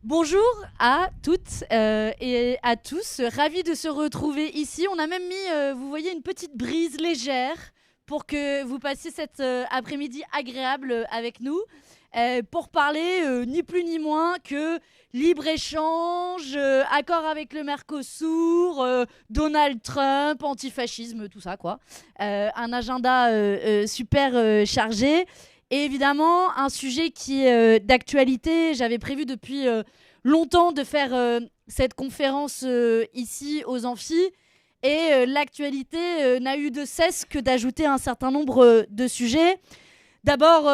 Bonjour à toutes et à tous, ravis de se retrouver ici. On a même mis, vous voyez, une petite brise légère pour que vous passiez cet après-midi agréable avec nous pour parler ni plus ni moins que libre-échange, accord avec le Mercosur, Donald Trump, antifascisme, tout ça quoi. Un agenda super chargé. Et évidemment, un sujet qui est d'actualité. J'avais prévu depuis longtemps de faire cette conférence ici aux amphis. Et l'actualité n'a eu de cesse que d'ajouter un certain nombre de sujets. D'abord,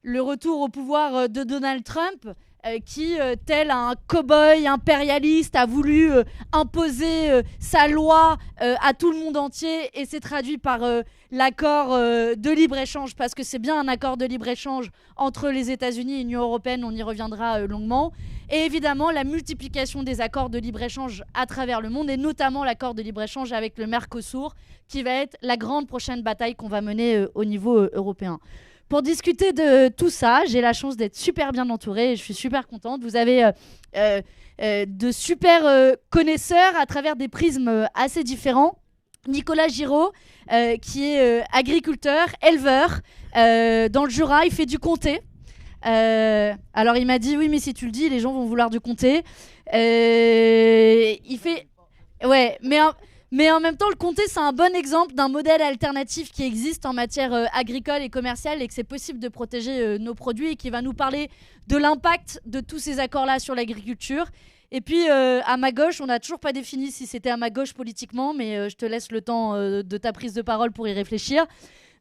le retour au pouvoir de Donald Trump, qui, tel un cow-boy impérialiste, a voulu imposer sa loi à tout le monde entier, et c'est traduit par l'accord de libre-échange, parce que c'est bien un accord de libre-échange entre les États-Unis et l'Union européenne, on y reviendra longuement, et évidemment la multiplication des accords de libre-échange à travers le monde, et notamment l'accord de libre-échange avec le Mercosur, qui va être la grande prochaine bataille qu'on va mener au niveau européen. Pour discuter de tout ça, j'ai la chance d'être super bien entourée et je suis super contente. Vous avez de super connaisseurs à travers des prismes assez différents. Nicolas Giraud, qui est agriculteur, éleveur dans le Jura, il fait du comté. Alors il m'a dit oui, mais si tu le dis, les gens vont vouloir du comté. Il fait... Ouais, mais en même temps, le comté, c'est un bon exemple d'un modèle alternatif qui existe en matière agricole et commerciale et que c'est possible de protéger nos produits et qui va nous parler de l'impact de tous ces accords-là sur l'agriculture. Et puis, à ma gauche, on n'a toujours pas défini si c'était à ma gauche politiquement, mais je te laisse le temps de ta prise de parole pour y réfléchir.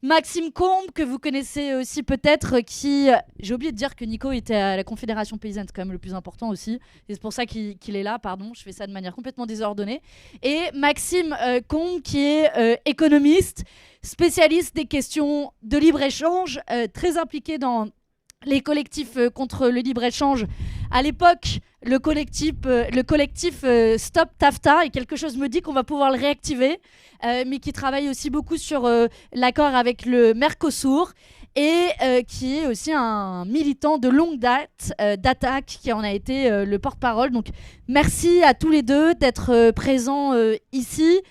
Maxime Combe, que vous connaissez aussi peut-être, qui... J'ai oublié de dire que Nico était à la Confédération Paysanne, c'est quand même le plus important aussi. Et c'est pour ça qu'il est là, pardon, je fais ça de manière complètement désordonnée. Et Maxime Combe, qui est économiste, spécialiste des questions de libre-échange, très impliqué dans les collectifs contre le libre-échange. À l'époque, le collectif Stop TAFTA, et quelque chose me dit qu'on va pouvoir le réactiver, mais qui travaille aussi beaucoup sur l'accord avec le Mercosur et qui est aussi un militant de longue date d'Attaque, qui en a été le porte-parole. Donc merci à tous les deux d'être présents ici,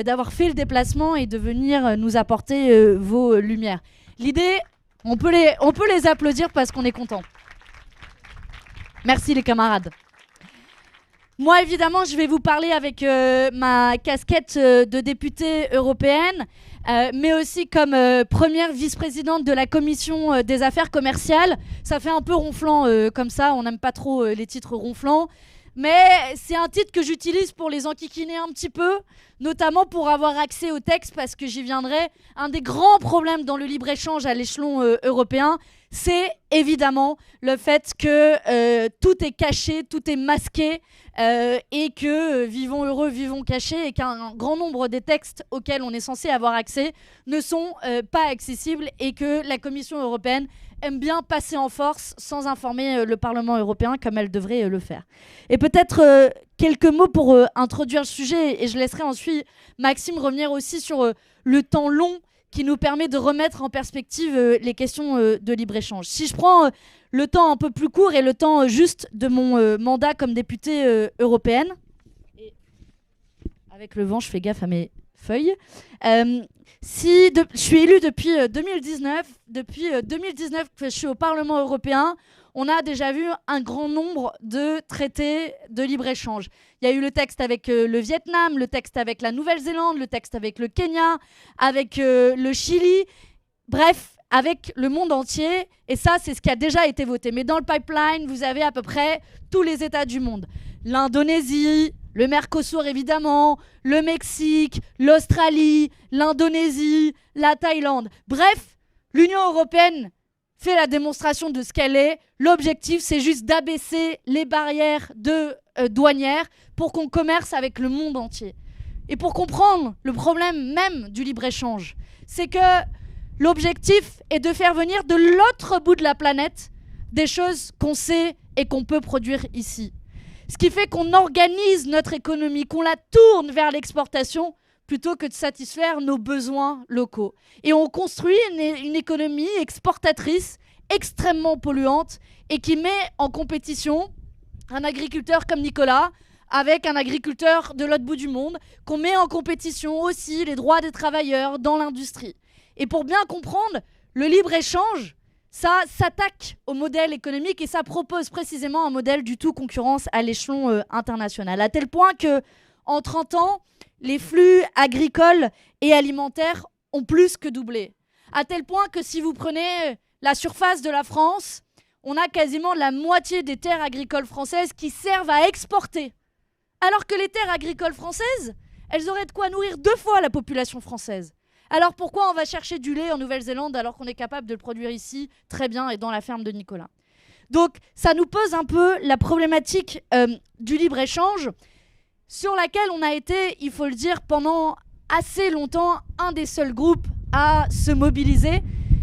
d'avoir fait le déplacement et de venir nous apporter vos lumières. L'idée, on peut les applaudir parce qu'on est contents. Merci les camarades. Moi, évidemment, je vais vous parler avec ma casquette de députée européenne, mais aussi comme première vice-présidente de la commission des affaires commerciales. Ça fait un peu ronflant comme ça, on n'aime pas trop les titres ronflants. Mais c'est un titre que j'utilise pour les enquiquiner un petit peu, notamment pour avoir accès au texte, parce que j'y viendrai. Un des grands problèmes dans le libre-échange à l'échelon européen, c'est évidemment le fait que tout est caché, tout est masqué, et que vivons heureux, vivons cachés, et qu'un grand nombre des textes auxquels on est censé avoir accès ne sont pas accessibles, et que la Commission européenne aime bien passer en force sans informer le Parlement européen comme elle devrait le faire. Et peut-être quelques mots pour introduire le sujet, et je laisserai ensuite Maxime revenir aussi sur le temps long qui nous permet de remettre en perspective les questions de libre-échange. Si je prends le temps un peu plus court et le temps juste de mon mandat comme députée européenne, et avec le vent, je fais gaffe à mes feuilles. Je suis élue depuis 2019. Depuis 2019 que je suis au Parlement européen, on a déjà vu un grand nombre de traités de libre-échange. Il y a eu le texte avec le Vietnam, le texte avec la Nouvelle-Zélande, le texte avec le Kenya, avec le Chili, bref, avec le monde entier. Et ça, c'est ce qui a déjà été voté. Mais dans le pipeline, vous avez à peu près tous les États du monde. L'Indonésie, le Mercosur évidemment, le Mexique, l'Australie, l'Indonésie, la Thaïlande. Bref, l'Union européenne fait la démonstration de ce qu'elle est. L'objectif, c'est juste d'abaisser les barrières douanières pour qu'on commerce avec le monde entier. Et pour comprendre le problème même du libre-échange, c'est que l'objectif est de faire venir de l'autre bout de la planète des choses qu'on sait et qu'on peut produire ici. Ce qui fait qu'on organise notre économie, qu'on la tourne vers l'exportation plutôt que de satisfaire nos besoins locaux. Et on construit une économie exportatrice extrêmement polluante et qui met en compétition un agriculteur comme Nicolas avec un agriculteur de l'autre bout du monde, qu'on met en compétition aussi les droits des travailleurs dans l'industrie. Et pour bien comprendre, le libre-échange, ça s'attaque au modèle économique et ça propose précisément un modèle du tout concurrence à l'échelon international. À tel point que, en 30 ans, les flux agricoles et alimentaires ont plus que doublé. À tel point que si vous prenez la surface de la France, on a quasiment la moitié des terres agricoles françaises qui servent à exporter. Alors que les terres agricoles françaises, elles auraient de quoi nourrir 2 fois la population française. Alors pourquoi on va chercher du lait en Nouvelle-Zélande alors qu'on est capable de le produire ici très bien et dans la ferme de Nicolas? Donc ça nous pose un peu la problématique du libre-échange sur laquelle on a été, il faut le dire, pendant assez longtemps, un des seuls groupes à se mobiliser.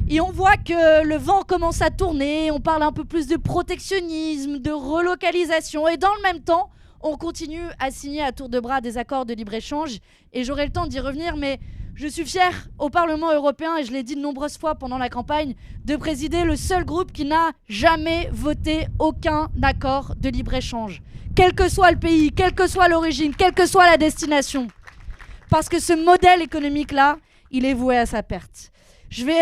Et on voit que le vent commence à tourner, on parle un peu plus de protectionnisme, de relocalisation, et dans le même temps, on continue à signer à tour de bras des accords de libre-échange. Et j'aurai le temps d'y revenir, mais je suis fière au Parlement européen, et je l'ai dit de nombreuses fois pendant la campagne, de présider le seul groupe qui n'a jamais voté aucun accord de libre-échange. Quel que soit le pays, quelle que soit l'origine, quelle que soit la destination. Parce que ce modèle économique-là, il est voué à sa perte. Je vais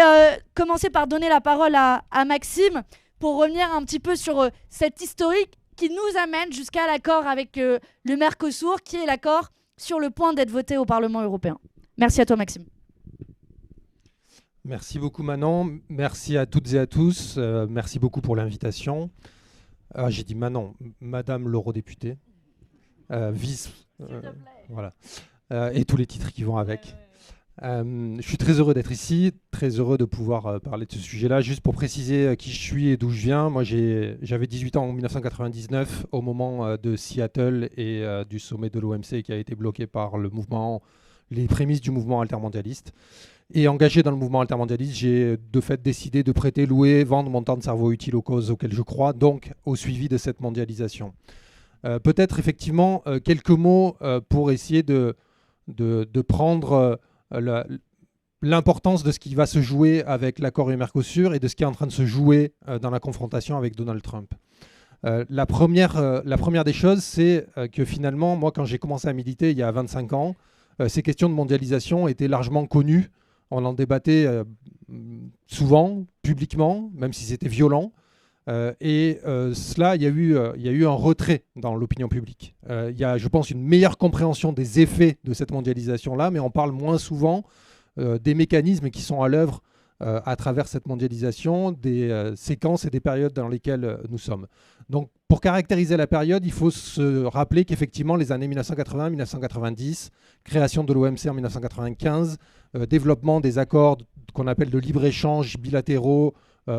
commencer par donner la parole à Maxime pour revenir un petit peu sur cette historique qui nous amène jusqu'à l'accord avec le Mercosur, qui est l'accord sur le point d'être voté au Parlement européen. Merci à toi, Maxime. Merci beaucoup, Manon. Merci à toutes et à tous. Merci beaucoup pour l'invitation. J'ai dit Manon, Madame l'eurodéputée, vice, voilà, et tous les titres qui vont avec. Je suis très heureux d'être ici, très heureux de pouvoir parler de ce sujet-là. Juste pour préciser qui je suis et d'où je viens, moi j'avais 18 ans en 1999 au moment de Seattle et du sommet de l'OMC qui a été bloqué par les prémices du mouvement altermondialiste. Et engagé dans le mouvement altermondialiste, j'ai de fait décidé de prêter, louer, vendre mon temps de cerveau utile aux causes auxquelles je crois, donc au suivi de cette mondialisation. Peut-être effectivement quelques mots pour essayer de prendre l'importance de ce qui va se jouer avec l'accord du Mercosur et de ce qui est en train de se jouer dans la confrontation avec Donald Trump. La première des choses, c'est que finalement, moi, quand j'ai commencé à militer il y a 25 ans, ces questions de mondialisation étaient largement connues. On en débattait souvent, publiquement, même si c'était violent. Il y a eu un retrait dans l'opinion publique. Il y a, je pense, une meilleure compréhension des effets de cette mondialisation-là, mais on parle moins souvent des mécanismes qui sont à l'œuvre à travers cette mondialisation, des séquences et des périodes dans lesquelles nous sommes. Donc, pour caractériser la période, il faut se rappeler qu'effectivement, les années 1980-1990, création de l'OMC en 1995, développement des accords qu'on appelle de libre-échange bilatéraux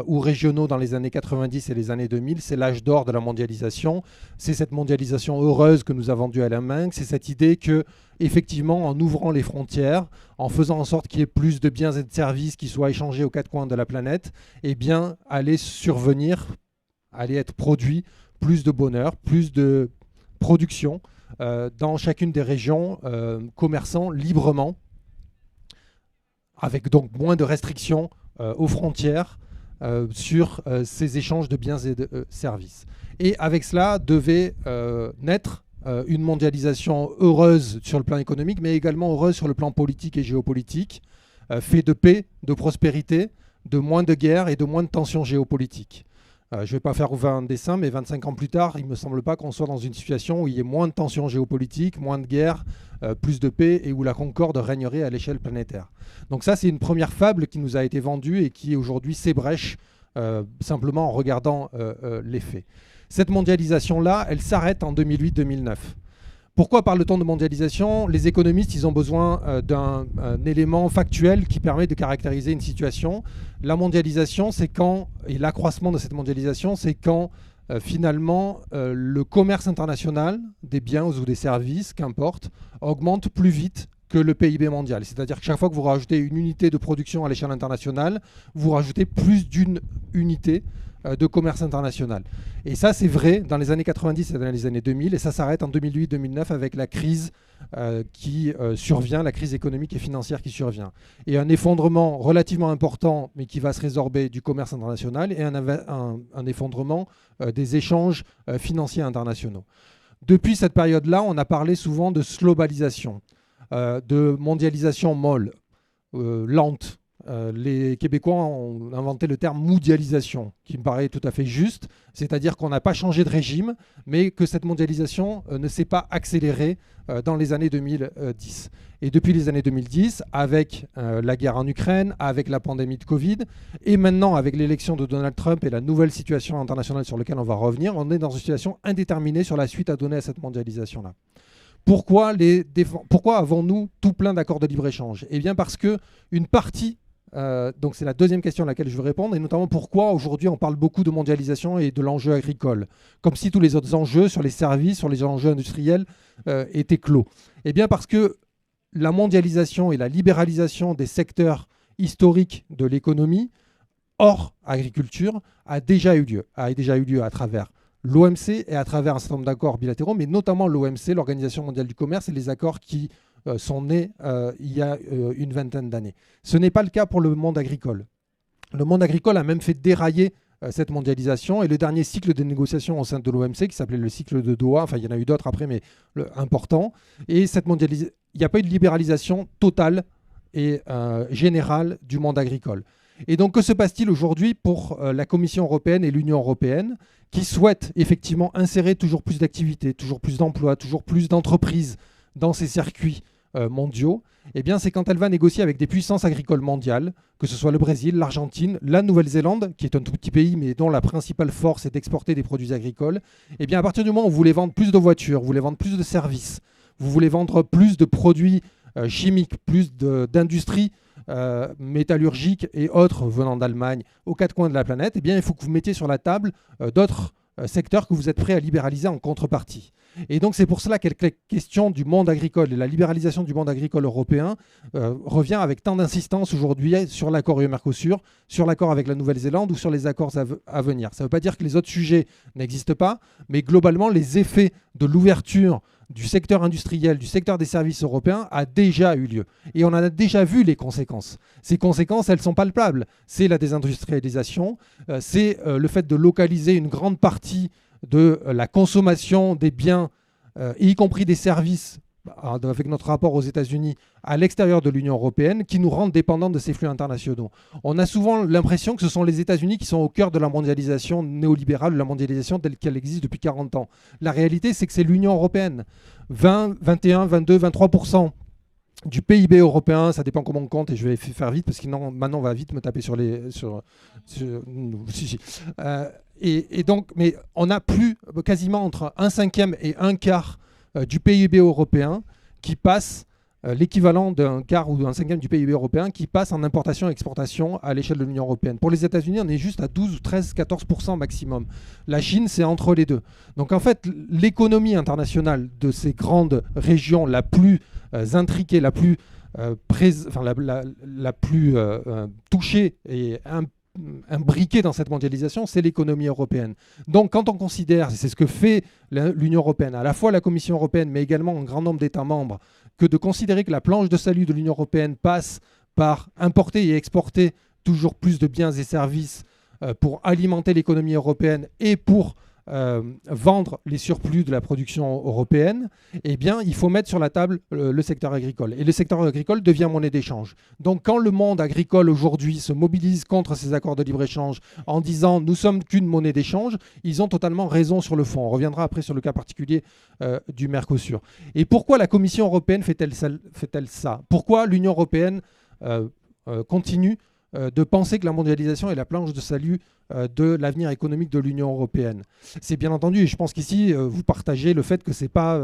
ou régionaux dans les années 90 et les années 2000, c'est l'âge d'or de la mondialisation. C'est cette mondialisation heureuse que nous avons due à la main. C'est cette idée que, effectivement, en ouvrant les frontières, en faisant en sorte qu'il y ait plus de biens et de services qui soient échangés aux 4 coins de la planète, eh bien, allait être produit plus de bonheur, plus de production dans chacune des régions, commerçant librement, avec donc moins de restrictions aux frontières, sur ces échanges de biens et de services. Et avec cela devait naître une mondialisation heureuse sur le plan économique, mais également heureuse sur le plan politique et géopolitique, fait de paix, de prospérité, de moins de guerres et de moins de tensions géopolitiques. Je ne vais pas faire 20 dessins, mais 25 ans plus tard, il ne me semble pas qu'on soit dans une situation où il y ait moins de tensions géopolitiques, moins de guerres, plus de paix et où la concorde régnerait à l'échelle planétaire. Donc ça, c'est une première fable qui nous a été vendue et qui aujourd'hui s'ébrèche simplement en regardant les faits. Cette mondialisation-là, elle s'arrête en 2008-2009. Pourquoi parle-t-on de mondialisation? Les économistes, ils ont besoin d'un élément factuel qui permet de caractériser une situation. La mondialisation, c'est quand, et l'accroissement de cette mondialisation, c'est quand finalement le commerce international des biens ou des services, qu'importe, augmente plus vite que le PIB mondial. C'est-à-dire que chaque fois que vous rajoutez une unité de production à l'échelle internationale, vous rajoutez plus d'une unité de commerce international. Et ça, c'est vrai dans les années 90 et dans les années 2000, et ça s'arrête en 2008-2009 avec la crise qui survient, la crise économique et financière qui survient. Et un effondrement relativement important, mais qui va se résorber du commerce international, et un effondrement des échanges financiers internationaux. Depuis cette période-là, on a parlé souvent de globalisation, de mondialisation molle, lente. Les Québécois ont inventé le terme mondialisation, qui me paraît tout à fait juste, c'est-à-dire qu'on n'a pas changé de régime, mais que cette mondialisation ne s'est pas accélérée dans les années 2010. Et depuis les années 2010, avec la guerre en Ukraine, avec la pandémie de Covid, et maintenant avec l'élection de Donald Trump et la nouvelle situation internationale sur laquelle on va revenir, on est dans une situation indéterminée sur la suite à donner à cette mondialisation-là. Pourquoi avons-nous tout plein d'accords de libre-échange ? Eh bien parce qu'une partie, donc c'est la deuxième question à laquelle je veux répondre, et notamment pourquoi aujourd'hui on parle beaucoup de mondialisation et de l'enjeu agricole, comme si tous les autres enjeux sur les services, sur les enjeux industriels étaient clos. Eh bien parce que la mondialisation et la libéralisation des secteurs historiques de l'économie, hors agriculture, a déjà eu lieu à travers l'OMC et à travers un certain nombre d'accords bilatéraux, mais notamment l'OMC, l'Organisation mondiale du commerce, et les accords qui sont nés il y a une vingtaine d'années. Ce n'est pas le cas pour le monde agricole. Le monde agricole a même fait dérailler cette mondialisation, et le dernier cycle de négociations au sein de l'OMC, qui s'appelait le cycle de Doha, enfin il y en a eu d'autres après, mais important, et il n'y a pas eu de libéralisation totale et générale du monde agricole. Et donc, que se passe-t-il aujourd'hui pour la Commission européenne et l'Union européenne, qui souhaitent effectivement insérer toujours plus d'activités, toujours plus d'emplois, toujours plus d'entreprises dans ces circuits mondiaux? Eh bien, c'est quand elle va négocier avec des puissances agricoles mondiales, que ce soit le Brésil, l'Argentine, la Nouvelle-Zélande, qui est un tout petit pays, mais dont la principale force est d'exporter des produits agricoles. Eh bien, à partir du moment où vous voulez vendre plus de voitures, vous voulez vendre plus de services, vous voulez vendre plus de produits chimiques, plus d'industries métallurgiques et autres venant d'Allemagne aux quatre coins de la planète, eh bien, il faut que vous mettiez sur la table d'autres secteurs que vous êtes prêts à libéraliser en contrepartie. Et donc c'est pour cela que la question du monde agricole et la libéralisation du monde agricole européen revient avec tant d'insistance aujourd'hui sur l'accord UE-Mercosur, sur l'accord avec la Nouvelle-Zélande ou sur les accords à venir. Ça ne veut pas dire que les autres sujets n'existent pas, mais globalement les effets de l'ouverture du secteur industriel, du secteur des services européens a déjà eu lieu. Et on en a déjà vu les conséquences. Ces conséquences, elles sont palpables. C'est la désindustrialisation, c'est le fait de localiser une grande partie de la consommation des biens, y compris des services, avec notre rapport aux États-Unis, à l'extérieur de l'Union européenne, qui nous rendent dépendants de ces flux internationaux. On a souvent l'impression que ce sont les États-Unis qui sont au cœur de la mondialisation néolibérale, de la mondialisation telle qu'elle existe depuis 40 ans. La réalité, c'est que c'est l'Union européenne. 20, 21, 22, 23% du PIB européen, ça dépend comment on compte, et je vais faire vite, parce que maintenant on va vite me taper sur les... Et donc, mais on a plus quasiment entre un cinquième et un quart du PIB européen qui passe, l'équivalent d'un quart ou d'un cinquième du PIB européen qui passe en importation et exportation à l'échelle de l'Union européenne. Pour les États-Unis, on est juste à 12, 13, 14% maximum. La Chine, c'est entre les deux. Donc en fait, l'économie internationale de ces grandes régions la plus intriquée, la plus, la plus touchée et imbriqué dans cette mondialisation, c'est l'économie européenne. Donc quand on considère, et c'est ce que fait l'Union européenne, à la fois la Commission européenne, mais également un grand nombre d'États membres, que de considérer que la planche de salut de l'Union européenne passe par importer et exporter toujours plus de biens et services pour alimenter l'économie européenne et pour vendre les surplus de la production européenne, eh bien, il faut mettre sur la table le secteur agricole. Et le secteur agricole devient monnaie d'échange. Donc, quand le monde agricole aujourd'hui se mobilise contre ces accords de libre-échange en disant « nous sommes qu'une monnaie d'échange », ils ont totalement raison sur le fond. On reviendra après sur le cas particulier du Mercosur. Et pourquoi la Commission européenne fait-elle ça? Pourquoi l'Union européenne continue de penser que la mondialisation est la planche de salut de l'avenir économique de l'Union européenne? C'est bien entendu, et je pense qu'ici, vous partagez le fait que ce n'est pas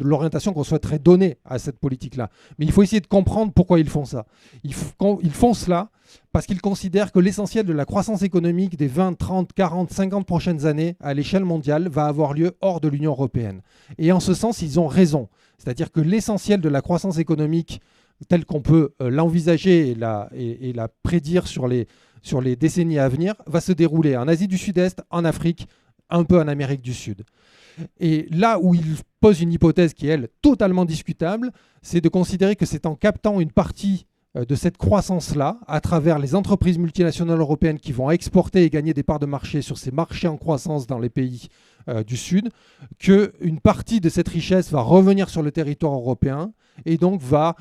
l'orientation qu'on souhaiterait donner à cette politique-là. Mais il faut essayer de comprendre pourquoi ils font ça. Ils font cela parce qu'ils considèrent que l'essentiel de la croissance économique des 20, 30, 40, 50 prochaines années à l'échelle mondiale va avoir lieu hors de l'Union européenne. Et en ce sens, ils ont raison. C'est-à-dire que l'essentiel de la croissance économique telle qu'on peut l'envisager et la prédire sur les sur les décennies à venir, va se dérouler en Asie du Sud-Est, en Afrique, un peu en Amérique du Sud. Et là où il pose une hypothèse qui est, elle, totalement discutable, c'est de considérer que c'est en captant une partie de cette croissance-là, à travers les entreprises multinationales européennes qui vont exporter et gagner des parts de marché sur ces marchés en croissance dans les pays du Sud, qu'une partie de cette richesse va revenir sur le territoire européen et donc va,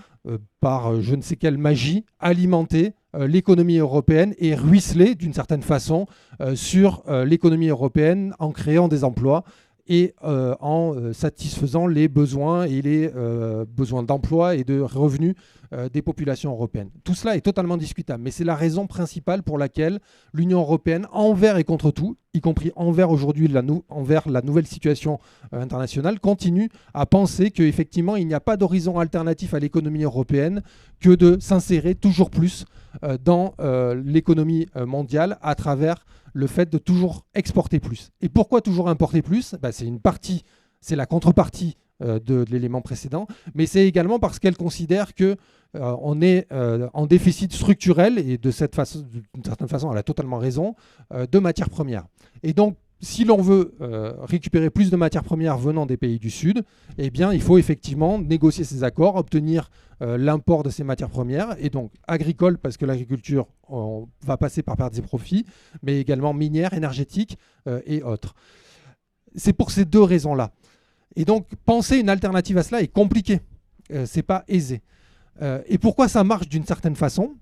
par je ne sais quelle magie, alimenter l'économie européenne et ruisseler d'une certaine façon sur l'économie européenne en créant des emplois et en satisfaisant les besoins et les besoins d'emploi et de revenus des populations européennes. Tout cela est totalement discutable, mais c'est la raison principale pour laquelle l'Union européenne, envers et contre tout, y compris envers aujourd'hui envers la nouvelle situation internationale, continue à penser qu'effectivement il n'y a pas d'horizon alternatif à l'économie européenne que de s'insérer toujours plus dans l'économie mondiale à travers le fait de toujours exporter plus. Et pourquoi toujours importer plus ? C'est la contrepartie de l'élément précédent, mais c'est également parce qu'elle considère que on est en déficit structurel, et d'une certaine façon, elle a totalement raison, de matières premières. Et donc, si l'on veut récupérer plus de matières premières venant des pays du Sud, eh bien, il faut effectivement négocier ces accords, obtenir l'import de ces matières premières, et donc agricole, parce que l'agriculture va passer par pertes et profits, mais également minière, énergétique et autres. C'est pour ces deux raisons-là. Et donc, penser une alternative à cela est compliqué. C'est pas aisé. Et pourquoi ça marche d'une certaine façon ?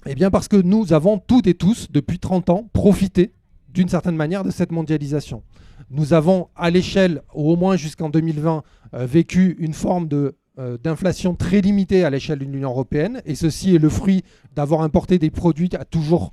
Eh bien, parce que nous avons toutes et tous, depuis 30 ans, profité d'une certaine manière de cette mondialisation. Nous avons, à l'échelle, au moins jusqu'en 2020, vécu une forme d'inflation très limitée à l'échelle de l'Union européenne, et ceci est le fruit d'avoir importé des produits à toujours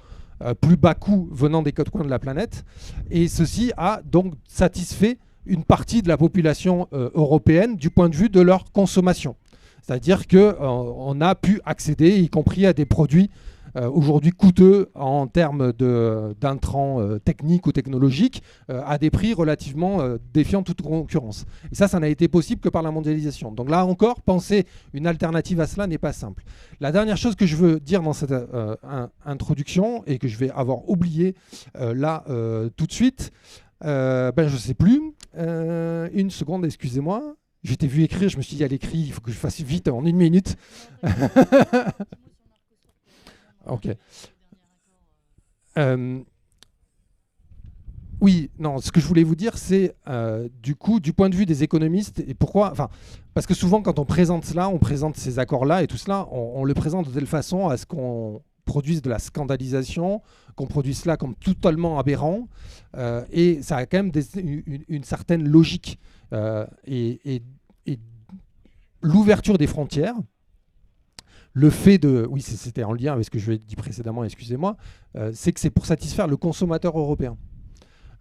plus bas coût venant des quatre coins de la planète, et ceci a donc satisfait une partie de la population européenne du point de vue de leur consommation. C'est-à-dire qu'on a pu accéder, y compris à des produits aujourd'hui coûteux en termes d'intrants techniques ou technologiques, à des prix relativement défiant toute concurrence. Et ça n'a été possible que par la mondialisation. Donc là encore, penser une alternative à cela n'est pas simple. La dernière chose que je veux dire dans cette introduction, et que je vais avoir oublié là tout de suite, je ne sais plus. Une seconde, excusez-moi. Je t'ai vu écrire, je me suis dit, à l'écrit, il faut que je fasse vite en 1 minute. Ok. Oui, non, ce que je voulais vous dire, c'est du coup, du point de vue des économistes, et pourquoi, parce que souvent, quand on présente cela, on présente ces accords-là et tout cela, on le présente de telle façon à ce qu'on produise de la scandalisation, qu'on produise cela comme totalement aberrant, et ça a quand même une certaine logique. Et l'ouverture des frontières, le fait de... Oui, c'était en lien avec ce que je dit précédemment, excusez-moi, c'est que c'est pour satisfaire le consommateur européen.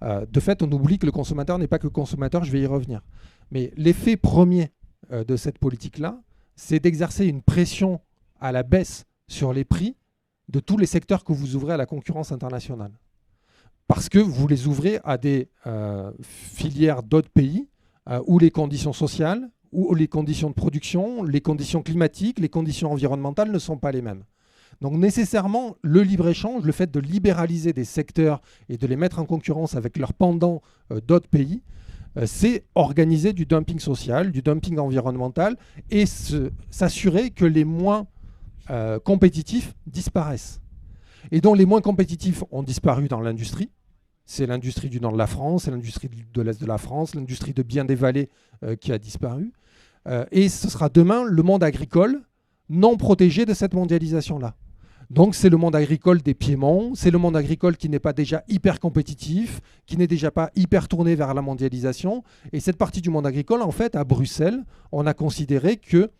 De fait, on oublie que le consommateur n'est pas que consommateur, je vais y revenir. Mais l'effet premier de cette politique-là, c'est d'exercer une pression à la baisse sur les prix de tous les secteurs que vous ouvrez à la concurrence internationale. Parce que vous les ouvrez à des filières d'autres pays où les conditions sociales, où les conditions de production, les conditions climatiques, les conditions environnementales ne sont pas les mêmes. Donc nécessairement, le libre-échange, le fait de libéraliser des secteurs et de les mettre en concurrence avec leurs pendants d'autres pays, c'est organiser du dumping social, du dumping environnemental et s'assurer que les moins compétitifs disparaissent. Et dont les moins compétitifs ont disparu dans l'industrie. C'est l'industrie du nord de la France, c'est l'industrie de l'est de la France, l'industrie de bien des vallées qui a disparu. Et ce sera demain le monde agricole non protégé de cette mondialisation-là. Donc c'est le monde agricole des Piémonts, c'est le monde agricole qui n'est pas déjà hyper compétitif, qui n'est déjà pas hyper tourné vers la mondialisation. Et cette partie du monde agricole, en fait, à Bruxelles, on a considéré que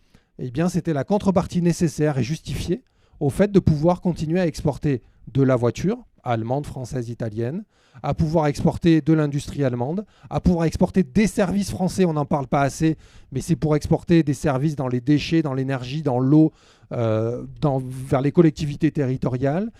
c'était la contrepartie nécessaire et justifiée au fait de pouvoir continuer à exporter de la voiture, allemande, française, italienne, à pouvoir exporter de l'industrie allemande, à pouvoir exporter des services français, on n'en parle pas assez, mais c'est pour exporter des services dans les déchets, dans l'énergie, dans l'eau, vers les collectivités territoriales,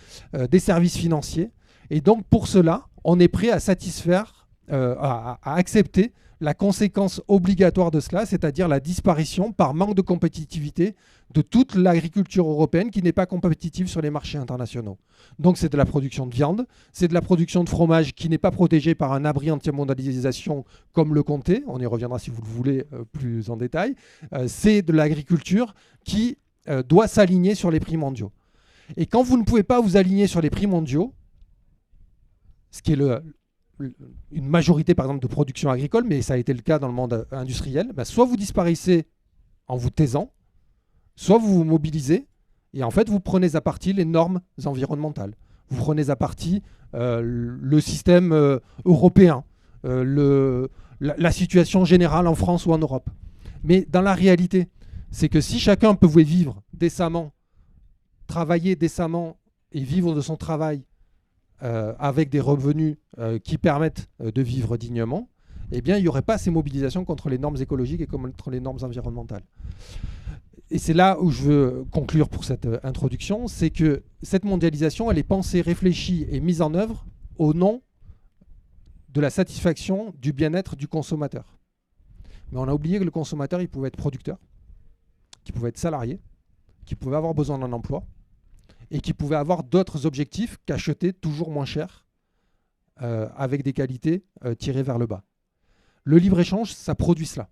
des services financiers. Et donc pour cela, on est prêt à satisfaire, à accepter la conséquence obligatoire de cela, c'est-à-dire la disparition par manque de compétitivité de toute l'agriculture européenne qui n'est pas compétitive sur les marchés internationaux. Donc c'est de la production de viande, c'est de la production de fromage qui n'est pas protégée par un abri anti-mondialisation comme le Comté, on y reviendra si vous le voulez plus en détail, c'est de l'agriculture qui doit s'aligner sur les prix mondiaux. Et quand vous ne pouvez pas vous aligner sur les prix mondiaux, ce qui est une majorité par exemple de production agricole, mais ça a été le cas dans le monde industriel, soit vous disparaissez en vous taisant, soit vous vous mobilisez et en fait vous prenez à partie les normes environnementales. Vous prenez à partie le système européen, la situation générale en France ou en Europe. Mais dans la réalité, c'est que si chacun pouvait vivre décemment, travailler décemment et vivre de son travail avec des revenus qui permettent de vivre dignement, eh bien, il n'y aurait pas ces mobilisations contre les normes écologiques et contre les normes environnementales. Et c'est là où je veux conclure pour cette introduction, c'est que cette mondialisation, elle est pensée, réfléchie et mise en œuvre au nom de la satisfaction du bien-être du consommateur. Mais on a oublié que le consommateur, il pouvait être producteur, qu'il pouvait être salarié, qu'il pouvait avoir besoin d'un emploi, et qui pouvait avoir d'autres objectifs qu'acheter toujours moins cher avec des qualités tirées vers le bas. Le libre-échange, ça produit cela.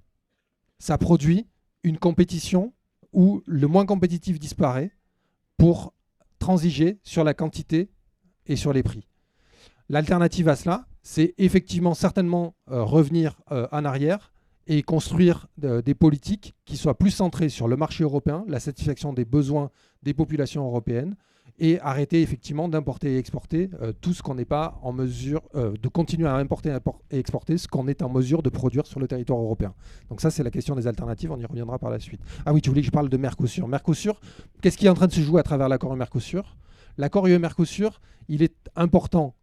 Ça produit une compétition où le moins compétitif disparaît pour transiger sur la quantité et sur les prix. L'alternative à cela, c'est effectivement certainement revenir en arrière et construire des politiques qui soient plus centrées sur le marché européen, la satisfaction des besoins des populations européennes, et arrêter effectivement d'importer et exporter tout ce qu'on n'est pas en mesure de continuer à importer et exporter ce qu'on est en mesure de produire sur le territoire européen. Donc ça, c'est la question des alternatives, on y reviendra par la suite. Ah oui, tu voulais que je parle de Mercosur. Mercosur, qu'est-ce qui est en train de se jouer à travers l'accord UE-Mercosur ? L'accord UE-Mercosur, il est important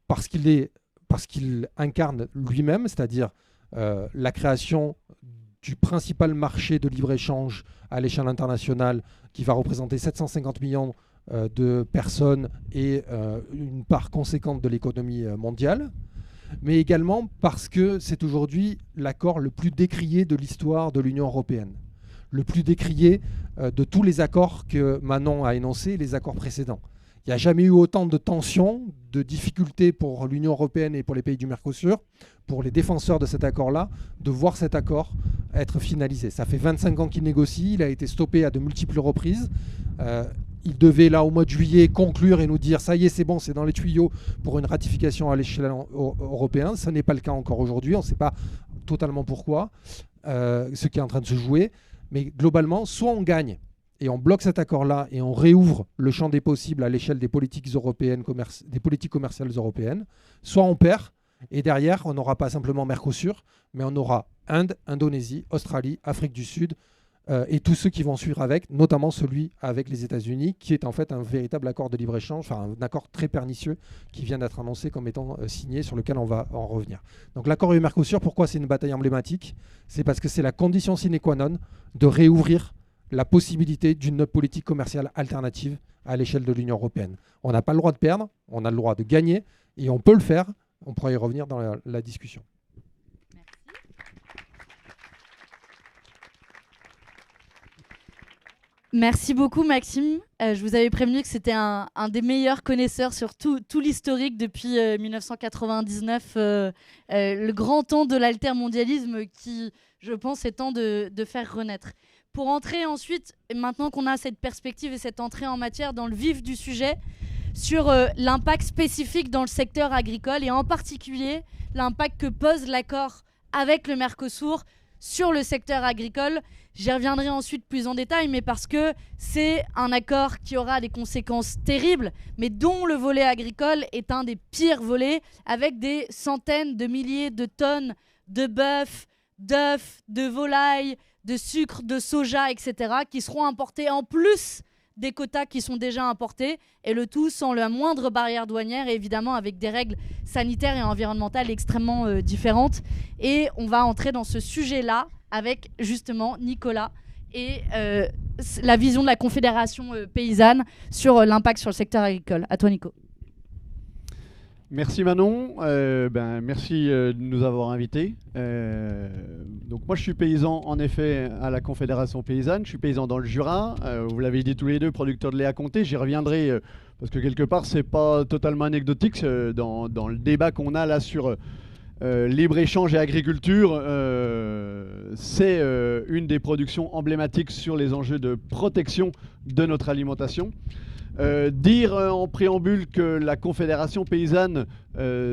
parce qu'il incarne lui-même, c'est-à-dire la création du principal marché de libre-échange à l'échelle internationale qui va représenter 750 millions de personnes et une part conséquente de l'économie mondiale, mais également parce que c'est aujourd'hui l'accord le plus décrié de l'histoire de l'Union européenne, le plus décrié de tous les accords que Manon a énoncés, les accords précédents. Il n'y a jamais eu autant de tensions, de difficultés pour l'Union européenne et pour les pays du Mercosur, pour les défenseurs de cet accord-là, de voir cet accord être finalisé. Ça fait 25 ans qu'il négocie, il a été stoppé à de multiples reprises. Il devait, là, au mois de juillet, conclure et nous dire « ça y est, c'est bon, c'est dans les tuyaux pour une ratification à l'échelle européenne ». Ce n'est pas le cas encore aujourd'hui, on ne sait pas totalement pourquoi, ce qui est en train de se jouer. Mais globalement, soit on gagne, et on bloque cet accord-là et on réouvre le champ des possibles à l'échelle des politiques européennes, des politiques commerciales européennes, soit on perd et derrière on n'aura pas simplement Mercosur, mais on aura Inde, Indonésie, Australie, Afrique du Sud et tous ceux qui vont suivre avec, notamment celui avec les États-Unis, qui est en fait un véritable accord de libre-échange, enfin un accord très pernicieux qui vient d'être annoncé comme étant signé, sur lequel on va en revenir. Donc l'accord UE-Mercosur, pourquoi c'est une bataille emblématique ? C'est parce que c'est la condition sine qua non de réouvrir la possibilité d'une politique commerciale alternative à l'échelle de l'Union européenne. On n'a pas le droit de perdre, on a le droit de gagner, et on peut le faire. On pourra y revenir dans la discussion. Merci beaucoup Maxime. Je vous avais prévenu que c'était un des meilleurs connaisseurs sur tout l'historique depuis 1999, le grand temps de l'altermondialisme qui, je pense, est temps de faire renaître. Pour entrer ensuite, maintenant qu'on a cette perspective et cette entrée en matière dans le vif du sujet, sur l'impact spécifique dans le secteur agricole et en particulier l'impact que pose l'accord avec le Mercosur sur le secteur agricole. J'y reviendrai ensuite plus en détail, mais parce que c'est un accord qui aura des conséquences terribles, mais dont le volet agricole est un des pires volets, avec des centaines de milliers de tonnes de bœuf, d'œufs, de volailles, de sucre, de soja, etc., qui seront importés en plus des quotas qui sont déjà importés, et le tout sans la moindre barrière douanière, et évidemment avec des règles sanitaires et environnementales extrêmement différentes. Et on va entrer dans ce sujet-là avec justement Nicolas et la vision de la Confédération paysanne sur l'impact sur le secteur agricole. À toi Nico. Merci Manon, merci de nous avoir invités. Donc moi je suis paysan en effet à la Confédération Paysanne, je suis paysan dans le Jura, vous l'avez dit tous les deux, producteur de lait à Comté, j'y reviendrai parce que quelque part c'est pas totalement anecdotique dans le débat qu'on a là sur libre-échange et agriculture, c'est une des productions emblématiques sur les enjeux de protection de notre alimentation. Dire en préambule que la Confédération Paysanne,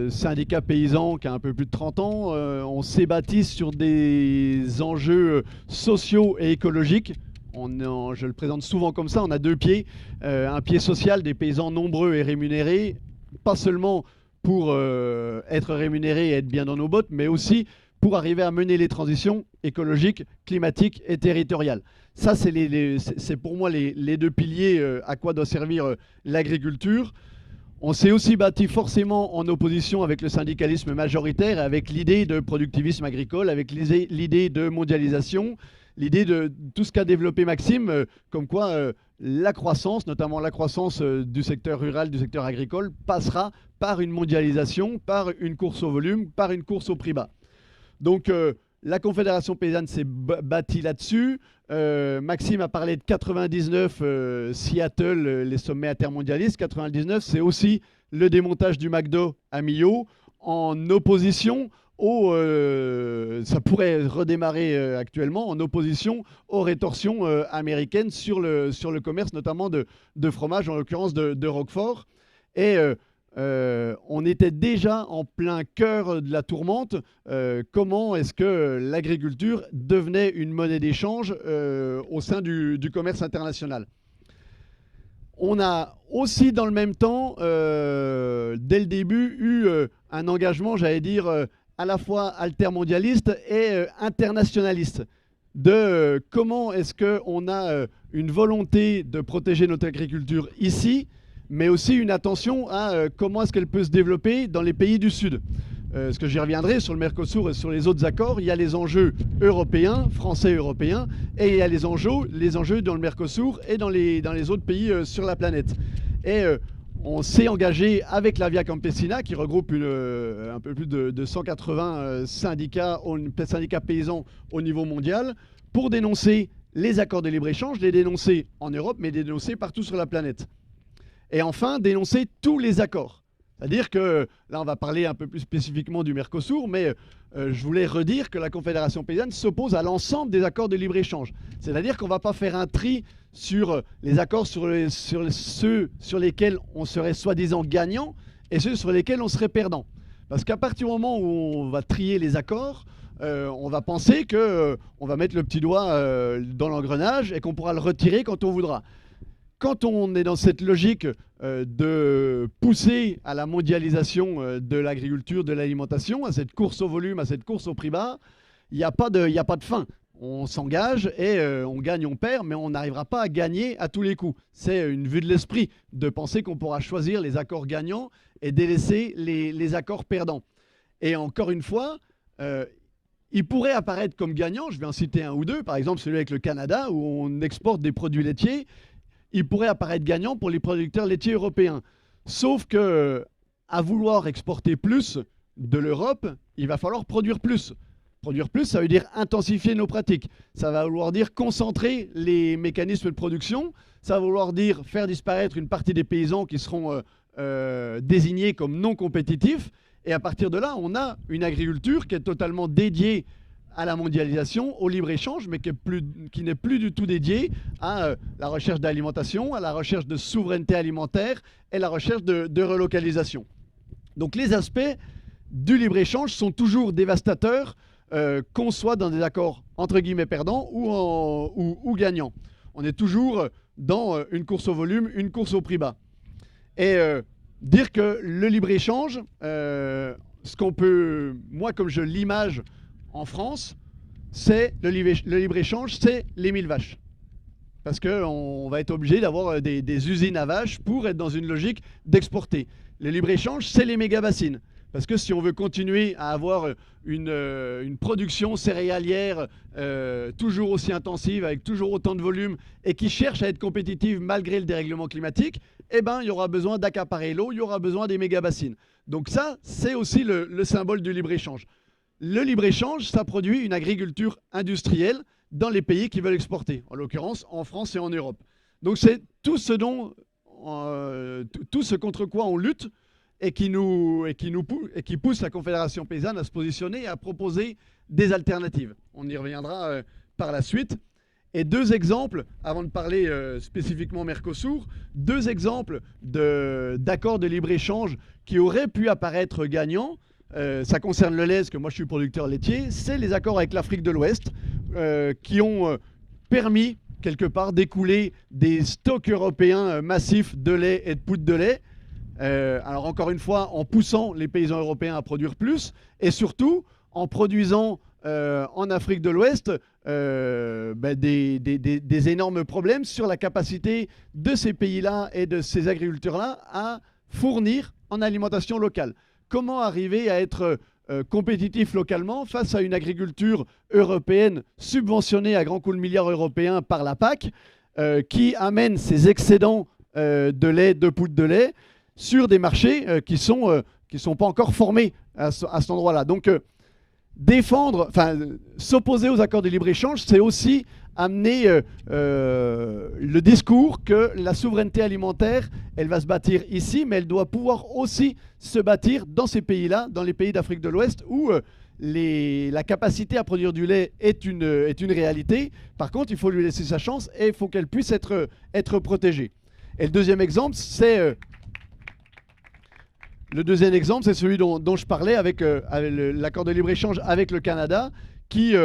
syndicat paysan qui a un peu plus de 30 ans, on s'est bâti sur des enjeux sociaux et écologiques. Je le présente souvent comme ça, on a deux pieds. Un pied social des paysans nombreux et rémunérés, pas seulement pour être rémunérés et être bien dans nos bottes, mais aussi pour arriver à mener les transitions écologiques, climatiques et territoriales. Ça, c'est pour moi les deux piliers à quoi doit servir l'agriculture. On s'est aussi bâti forcément en opposition avec le syndicalisme majoritaire, avec l'idée de productivisme agricole, avec l'idée de mondialisation, l'idée de tout ce qu'a développé Maxime, comme quoi la croissance, notamment la croissance du secteur rural, du secteur agricole, passera par une mondialisation, par une course au volume, par une course au prix bas. Donc la Confédération Paysanne s'est bâtie là-dessus. Maxime a parlé de 99, Seattle, les sommets intermondialistes. 99, c'est aussi le démontage du McDo à Millau en opposition ça pourrait redémarrer actuellement, en opposition aux rétorsions américaines sur le commerce, notamment de fromage, en l'occurrence de Roquefort. Et on était déjà en plein cœur de la tourmente. Comment est-ce que l'agriculture devenait une monnaie d'échange au sein du commerce international? On a aussi dans le même temps, dès le début, eu un engagement, j'allais dire, à la fois altermondialiste et internationaliste, de comment est-ce qu'on a une volonté de protéger notre agriculture ici, mais aussi une attention à comment est-ce qu'elle peut se développer dans les pays du Sud. Parce que j'y reviendrai sur le Mercosur et sur les autres accords, il y a les enjeux européens, français européens, et il y a les enjeux dans le Mercosur et dans les autres pays sur la planète. Et on s'est engagé avec la Via Campesina, qui regroupe un peu plus de 180 syndicats paysans au niveau mondial, pour dénoncer les accords de libre-échange, les dénoncer en Europe, mais les dénoncer partout sur la planète. Et enfin, dénoncer tous les accords. C'est-à-dire que, là on va parler un peu plus spécifiquement du Mercosur, mais je voulais redire que la Confédération Paysanne s'oppose à l'ensemble des accords de libre-échange. C'est-à-dire qu'on ne va pas faire un tri sur les accords sur ceux sur lesquels on serait soi-disant gagnant et ceux sur lesquels on serait perdant. Parce qu'à partir du moment où on va trier les accords, on va penser qu'on va mettre le petit doigt dans l'engrenage et qu'on pourra le retirer quand on voudra. Quand on est dans cette logique de pousser à la mondialisation de l'agriculture, de l'alimentation, à cette course au volume, à cette course au prix bas, il n'y a pas de fin. On s'engage et on gagne, on perd, mais on n'arrivera pas à gagner à tous les coups. C'est une vue de l'esprit de penser qu'on pourra choisir les accords gagnants et délaisser les accords perdants. Et encore une fois, il pourrait apparaître comme gagnant, je vais en citer un ou deux, par exemple celui avec le Canada où on exporte des produits laitiers. Il pourrait apparaître gagnant pour les producteurs laitiers européens. Sauf que, à vouloir exporter plus de l'Europe, il va falloir produire plus. Produire plus, ça veut dire intensifier nos pratiques. Ça va vouloir dire concentrer les mécanismes de production. Ça va vouloir dire faire disparaître une partie des paysans qui seront désignés comme non compétitifs. Et à partir de là, on a une agriculture qui est totalement dédiée à la mondialisation, au libre-échange, mais qui n'est plus du tout dédié à la recherche d'alimentation, à la recherche de souveraineté alimentaire et la recherche de relocalisation. Donc les aspects du libre-échange sont toujours dévastateurs, qu'on soit dans des accords entre guillemets perdants ou gagnants. On est toujours dans une course au volume, une course au prix bas. Et dire que le libre-échange, ce qu'on peut, moi comme je l'image en France, c'est le libre-échange, c'est les 1000 vaches. Parce qu'on va être obligé d'avoir des usines à vaches pour être dans une logique d'exporter. Le libre-échange, c'est les méga-bassines. Parce que si on veut continuer à avoir une production céréalière toujours aussi intensive, avec toujours autant de volume, et qui cherche à être compétitive malgré le dérèglement climatique, eh ben, il y aura besoin d'accaparer l'eau, il y aura besoin des méga-bassines. Donc ça, c'est aussi le symbole du libre-échange. Le libre-échange, ça produit une agriculture industrielle dans les pays qui veulent exporter, en l'occurrence en France et en Europe. Donc c'est tout ce contre quoi on lutte et qui pousse la Confédération paysanne à se positionner et à proposer des alternatives. On y reviendra par la suite. Et deux exemples, avant de parler spécifiquement Mercosur, deux exemples d'accords de libre-échange qui auraient pu apparaître gagnants. Ça concerne le lait, parce que moi je suis producteur laitier. C'est les accords avec l'Afrique de l'Ouest qui ont permis quelque part d'écouler des stocks européens massifs de lait et de poudre de lait. Alors encore une fois, en poussant les paysans européens à produire plus, et surtout en produisant en Afrique de l'Ouest des énormes problèmes sur la capacité de ces pays-là et de ces agriculteurs-là à fournir en alimentation locale. Comment arriver à être compétitif localement face à une agriculture européenne subventionnée à grands coups de milliards européens par la PAC, qui amène ses excédents de lait, de poudre de lait, sur des marchés qui ne sont pas encore formés à cet endroit-là. Donc, s'opposer aux accords de libre-échange, c'est aussi amener le discours que la souveraineté alimentaire, elle va se bâtir ici, mais elle doit pouvoir aussi se bâtir dans ces pays-là, dans les pays d'Afrique de l'Ouest, où la capacité à produire du lait est une réalité. Par contre, il faut lui laisser sa chance et il faut qu'elle puisse être protégée. Et le deuxième exemple, c'est celui dont je parlais avec l'accord de libre-échange avec le Canada, qui,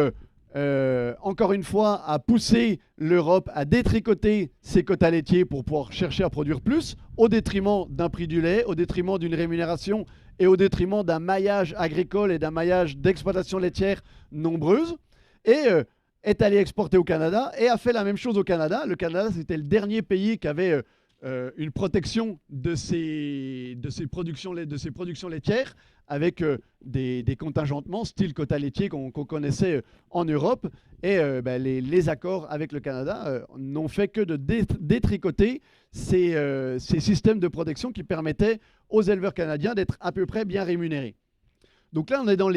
encore une fois, a poussé l'Europe à détricoter ses quotas laitiers pour pouvoir chercher à produire plus, au détriment d'un prix du lait, au détriment d'une rémunération et au détriment d'un maillage agricole et d'un maillage d'exploitation laitière nombreuse, et est allé exporter au Canada et a fait la même chose au Canada. Le Canada, c'était le dernier pays qui avait une protection de ses productions laitières avec des contingentements style quota laitier qu'on connaissait en Europe. Et les accords avec le Canada n'ont fait que de détricoter ces systèmes de protection qui permettaient aux éleveurs canadiens d'être à peu près bien rémunérés. Donc là, on est dans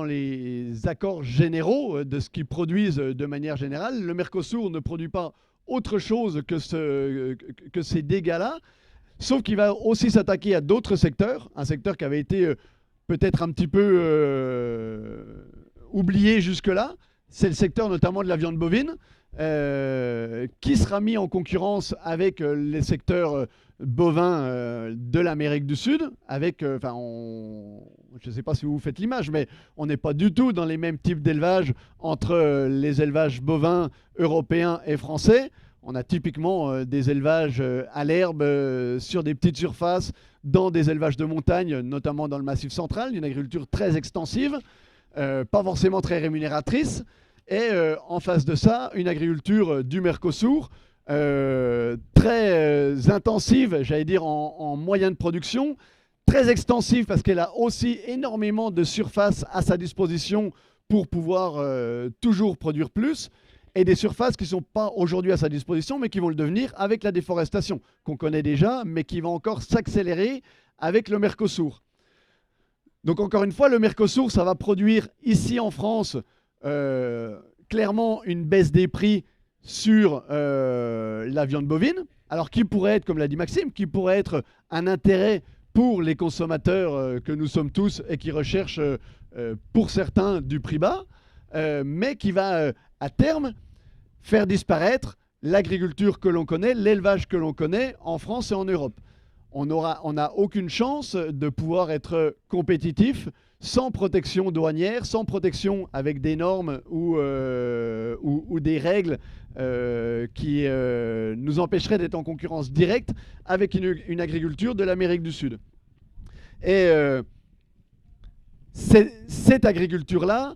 les accords généraux de ce qu'ils produisent de manière générale. Le Mercosur ne produit pas autre chose que ces dégâts-là, sauf qu'il va aussi s'attaquer à d'autres secteurs, un secteur qui avait été peut-être un petit peu oublié jusque-là, c'est le secteur notamment de la viande bovine, qui sera mis en concurrence avec les secteurs bovins de l'Amérique du Sud, avec, je ne sais pas si vous faites l'image, mais on n'est pas du tout dans les mêmes types d'élevage entre les élevages bovins européens et français. On a typiquement des élevages à l'herbe sur des petites surfaces, dans des élevages de montagne, notamment dans le Massif central, une agriculture très extensive, pas forcément très rémunératrice. Et en face de ça, une agriculture du Mercosur, très intensive, j'allais dire en moyens de production, très extensive parce qu'elle a aussi énormément de surface à sa disposition pour pouvoir toujours produire plus, et des surfaces qui ne sont pas aujourd'hui à sa disposition, mais qui vont le devenir avec la déforestation, qu'on connaît déjà, mais qui va encore s'accélérer avec le Mercosur. Donc encore une fois, le Mercosur, ça va produire ici en France clairement une baisse des prix sur la viande bovine, alors qui pourrait être, comme l'a dit Maxime, qui pourrait être un intérêt pour les consommateurs que nous sommes tous et qui recherchent pour certains du prix bas, mais qui va à terme faire disparaître l'agriculture que l'on connaît, l'élevage que l'on connaît en France et en Europe. On n'a aucune chance de pouvoir être compétitif sans protection douanière, sans protection avec des normes ou des règles qui nous empêcheraient d'être en concurrence directe avec une agriculture de l'Amérique du Sud. Et cette agriculture-là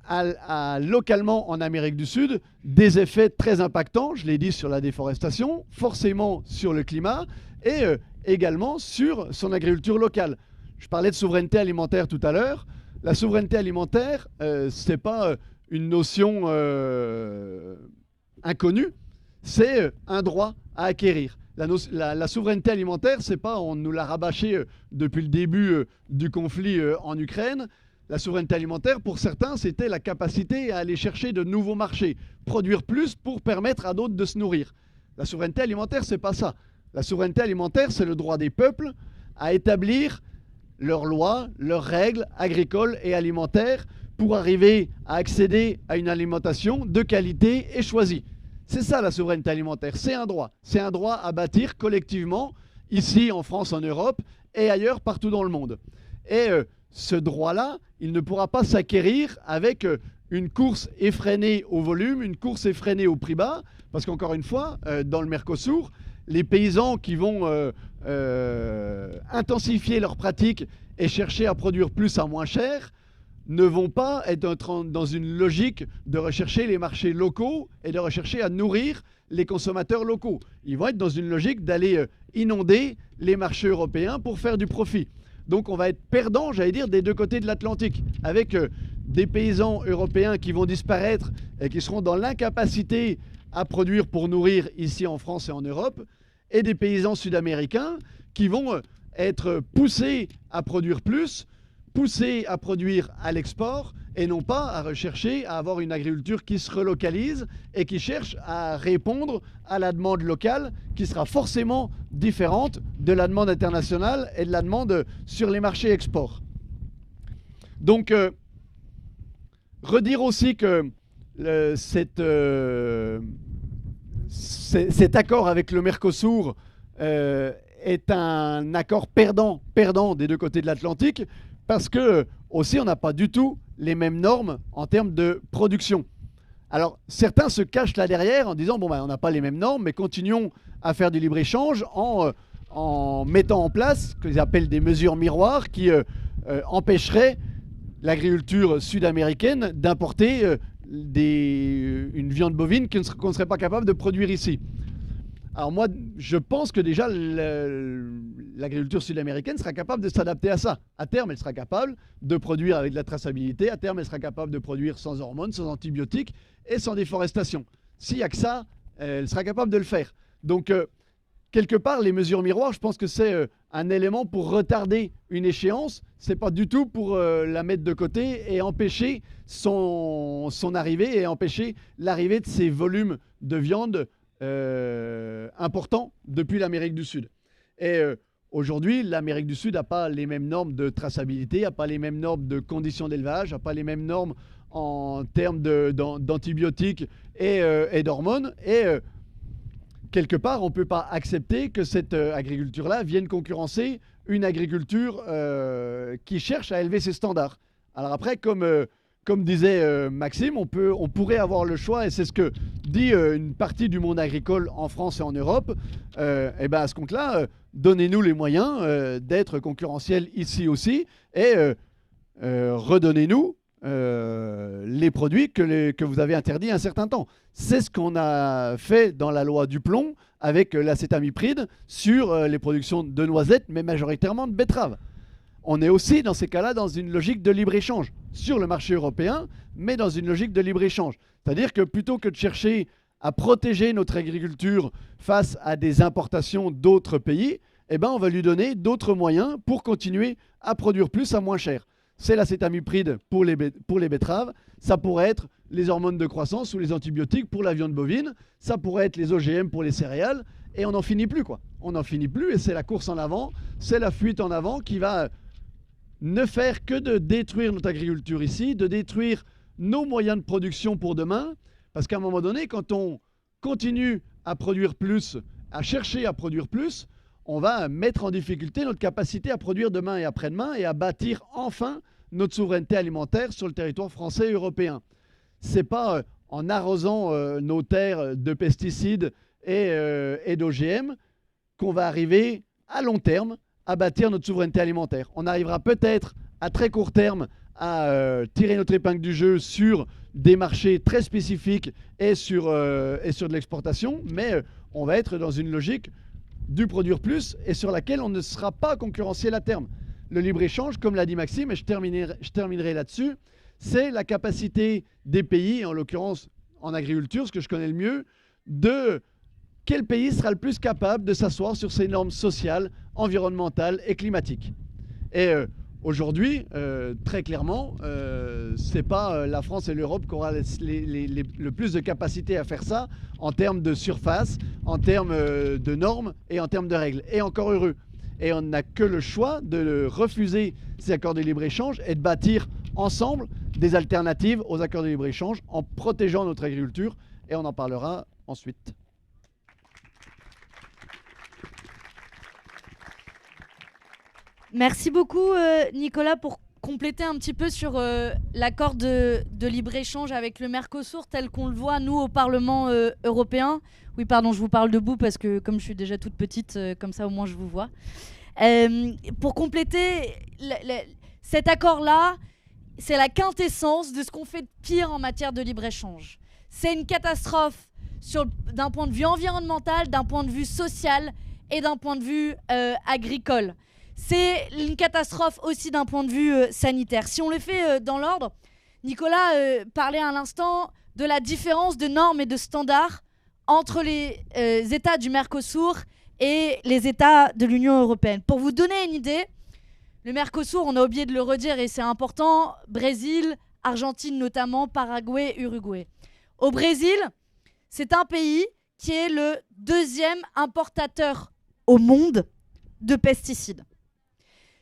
a localement en Amérique du Sud des effets très impactants, je l'ai dit, sur la déforestation, forcément sur le climat et également sur son agriculture locale. Je parlais de souveraineté alimentaire tout à l'heure. La souveraineté alimentaire, ce n'est pas une notion inconnue, c'est un droit à acquérir. La souveraineté alimentaire, c'est pas, on nous l'a rabâché depuis le début du conflit en Ukraine. La souveraineté alimentaire, pour certains, c'était la capacité à aller chercher de nouveaux marchés, produire plus pour permettre à d'autres de se nourrir. La souveraineté alimentaire, c'est pas ça. La souveraineté alimentaire, c'est le droit des peuples à établir leurs lois, leurs règles agricoles et alimentaires pour arriver à accéder à une alimentation de qualité et choisie. C'est ça la souveraineté alimentaire, c'est un droit. C'est un droit à bâtir collectivement, ici en France, en Europe et ailleurs partout dans le monde. Et ce droit-là, il ne pourra pas s'acquérir avec une course effrénée au volume, une course effrénée au prix bas, parce qu'encore une fois, dans le Mercosur, les paysans qui vont intensifier leurs pratiques et chercher à produire plus à moins cher, ne vont pas être dans une logique de rechercher les marchés locaux et de rechercher à nourrir les consommateurs locaux. Ils vont être dans une logique d'aller inonder les marchés européens pour faire du profit. Donc on va être perdant, j'allais dire, des deux côtés de l'Atlantique, avec des paysans européens qui vont disparaître et qui seront dans l'incapacité à produire pour nourrir ici en France et en Europe, et des paysans sud-américains qui vont être poussés à produire plus, poussés à produire à l'export et non pas à rechercher à avoir une agriculture qui se relocalise et qui cherche à répondre à la demande locale qui sera forcément différente de la demande internationale et de la demande sur les marchés export. Donc, redire aussi que cet accord avec le Mercosur est un accord perdant des deux côtés de l'Atlantique, parce que aussi on n'a pas du tout les mêmes normes en termes de production. Alors certains se cachent là derrière en disant bon ben on n'a pas les mêmes normes, mais continuons à faire du libre-échange en mettant en place ce qu'ils appellent des mesures miroirs qui empêcheraient l'agriculture sud-américaine d'importer une viande bovine qu'on ne serait pas capable de produire ici. Alors moi, je pense que déjà l'agriculture sud-américaine sera capable de s'adapter à ça. À terme, elle sera capable de produire avec de la traçabilité. À terme, elle sera capable de produire sans hormones, sans antibiotiques et sans déforestation. S'il n'y a que ça, elle sera capable de le faire. Donc, quelque part, les mesures miroirs, je pense que c'est un élément pour retarder une échéance. Ce n'est pas du tout pour la mettre de côté et empêcher son arrivée et empêcher l'arrivée de ces volumes de viande importants depuis l'Amérique du Sud. Et aujourd'hui, l'Amérique du Sud n'a pas les mêmes normes de traçabilité, n'a pas les mêmes normes de conditions d'élevage, n'a pas les mêmes normes en termes d'antibiotiques et d'hormones. Et quelque part, on ne peut pas accepter que cette agriculture-là vienne concurrencer une agriculture qui cherche à élever ses standards. Alors après, comme disait Maxime, on pourrait avoir le choix, et c'est ce que dit une partie du monde agricole en France et en Europe, et ben à ce compte-là, donnez-nous les moyens d'être concurrentiels ici aussi, et redonnez-nous les produits que vous avez interdits un certain temps. C'est ce qu'on a fait dans la loi du plomb avec l'acétamipride sur les productions de noisettes, mais majoritairement de betteraves. On est aussi dans ces cas-là dans une logique de libre-échange sur le marché européen, mais dans une logique de libre-échange. C'est-à-dire que plutôt que de chercher à protéger notre agriculture face à des importations d'autres pays, eh ben on va lui donner d'autres moyens pour continuer à produire plus à moins cher. C'est l'acétamipride pour les betteraves, ça pourrait être les hormones de croissance ou les antibiotiques pour la viande bovine, ça pourrait être les OGM pour les céréales, et on n'en finit plus, quoi. On n'en finit plus, et c'est la course en avant, c'est la fuite en avant qui va ne faire que de détruire notre agriculture ici, de détruire nos moyens de production pour demain, parce qu'à un moment donné, quand on continue à produire plus, à chercher à produire plus, on va mettre en difficulté notre capacité à produire demain et après-demain et à bâtir enfin notre souveraineté alimentaire sur le territoire français et européen. Ce n'est pas en arrosant nos terres de pesticides et d'OGM qu'on va arriver à long terme à bâtir notre souveraineté alimentaire. On arrivera peut-être à très court terme à tirer notre épingle du jeu sur des marchés très spécifiques et sur de l'exportation, mais on va être dans une logique du produire plus et sur laquelle on ne sera pas concurrentiel à terme. le libre-échange, comme l'a dit Maxime, et je terminerai là-dessus, c'est la capacité des pays, en l'occurrence en agriculture, ce que je connais le mieux, de quel pays sera le plus capable de s'asseoir sur ses normes sociales, environnementales et climatiques. Et aujourd'hui, très clairement, c'est pas la France et l'Europe qui aura le plus de capacité à faire ça en termes de surface, en termes de normes et en termes de règles. Et encore heureux. Et on n'a que le choix de refuser ces accords de libre-échange et de bâtir ensemble des alternatives aux accords de libre-échange en protégeant notre agriculture. Et on en parlera ensuite. Merci beaucoup Nicolas pour compléter un petit peu sur l'accord de libre-échange avec le Mercosur tel qu'on le voit nous au Parlement européen. Oui pardon, je vous parle debout parce que comme je suis déjà toute petite, comme ça au moins je vous vois. Pour compléter, cet accord-là, c'est la quintessence de ce qu'on fait de pire en matière de libre-échange. C'est une catastrophe d'un point de vue environnemental, d'un point de vue social et d'un point de vue agricole. C'est une catastrophe aussi d'un point de vue sanitaire. Si on le fait dans l'ordre, Nicolas parlait à l'instant de la différence de normes et de standards entre les États du Mercosur et les États de l'Union européenne. Pour vous donner une idée, le Mercosur, on a oublié de le redire et c'est important, Brésil, Argentine notamment, Paraguay, Uruguay. Au Brésil, c'est un pays qui est le deuxième importateur au monde de pesticides.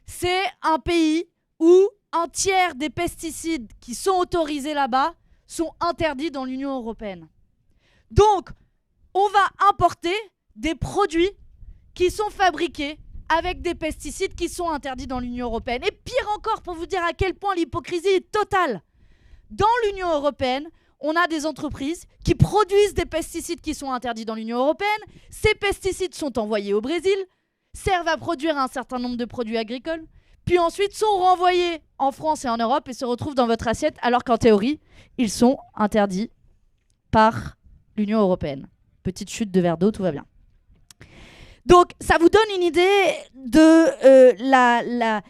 C'est un pays où un tiers des pesticides qui sont autorisés là-bas sont interdits dans l'Union européenne. Donc, on va importer des produits qui sont fabriqués avec des pesticides qui sont interdits dans l'Union européenne. Et pire encore, pour vous dire à quel point l'hypocrisie est totale. Dans l'Union européenne, on a des entreprises qui produisent des pesticides qui sont interdits dans l'Union européenne. Ces pesticides sont envoyés au Brésil, servent à produire un certain nombre de produits agricoles, puis ensuite sont renvoyés en France et en Europe et se retrouvent dans votre assiette, alors qu'en théorie, ils sont interdits par l'Union européenne. Petite chute de verre d'eau, tout va bien. Donc, ça vous donne une idée de la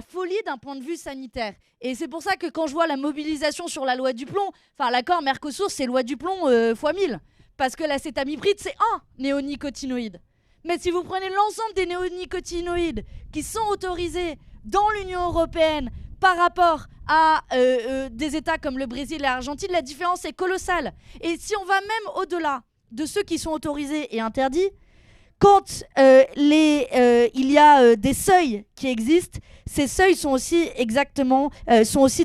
folie d'un point de vue sanitaire. Et c'est pour ça que quand je vois la mobilisation sur la loi du plomb, enfin l'accord Mercosur, c'est loi du plomb fois 1000. Parce que l'acétamipride, c'est un néonicotinoïde. Mais si vous prenez l'ensemble des néonicotinoïdes qui sont autorisés dans l'Union européenne par rapport à des États comme le Brésil et l'Argentine, la différence est colossale. Et si on va même au-delà de ceux qui sont autorisés et interdits, quand il y a des seuils qui existent, ces seuils sont aussi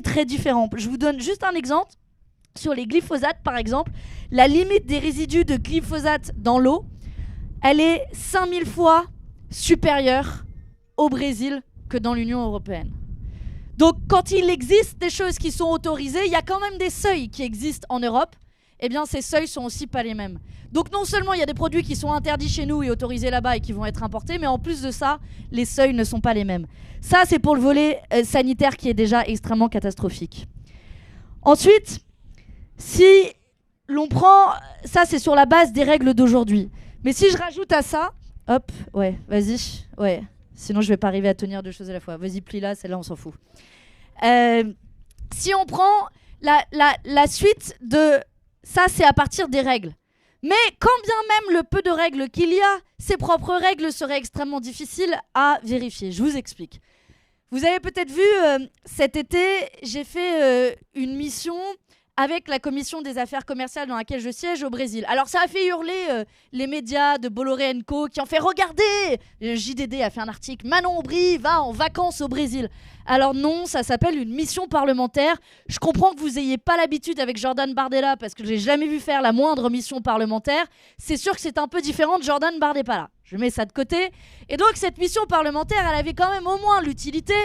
très différents. Je vous donne juste un exemple. Sur les glyphosates, par exemple, la limite des résidus de glyphosate dans l'eau, elle est 5000 fois supérieure au Brésil que dans l'Union européenne. Donc, quand il existe des choses qui sont autorisées, il y a quand même des seuils qui existent en Europe. Eh bien, ces seuils sont aussi pas les mêmes. Donc, non seulement il y a des produits qui sont interdits chez nous et autorisés là-bas et qui vont être importés, mais en plus de ça, les seuils ne sont pas les mêmes. Ça, c'est pour le volet sanitaire qui est déjà extrêmement catastrophique. Ensuite, si l'on prend... Ça, c'est sur la base des règles d'aujourd'hui. Mais si je rajoute à ça... Hop, ouais, vas-y, ouais. Sinon, je vais pas arriver à tenir deux choses à la fois. Vas-y, plie-la, celle-là, on s'en fout. Si on prend la suite de... Ça, c'est à partir des règles. Mais quand bien même le peu de règles qu'il y a, ces propres règles seraient extrêmement difficiles à vérifier. Je vous explique. Vous avez peut-être vu, cet été, j'ai fait une mission avec la commission des affaires commerciales dans laquelle je siège au Brésil. Alors ça a fait hurler les médias de Bolloré & Co qui ont fait « Regardez !» JDD a fait un article « Manon Aubry va en vacances au Brésil ». Alors non, ça s'appelle une mission parlementaire. Je comprends que vous n'ayez pas l'habitude avec Jordan Bardella parce que je l'ai jamais vu faire la moindre mission parlementaire. C'est sûr que c'est un peu différent de Jordan Bardella. Je mets ça de côté. Et donc cette mission parlementaire, elle avait quand même au moins l'utilité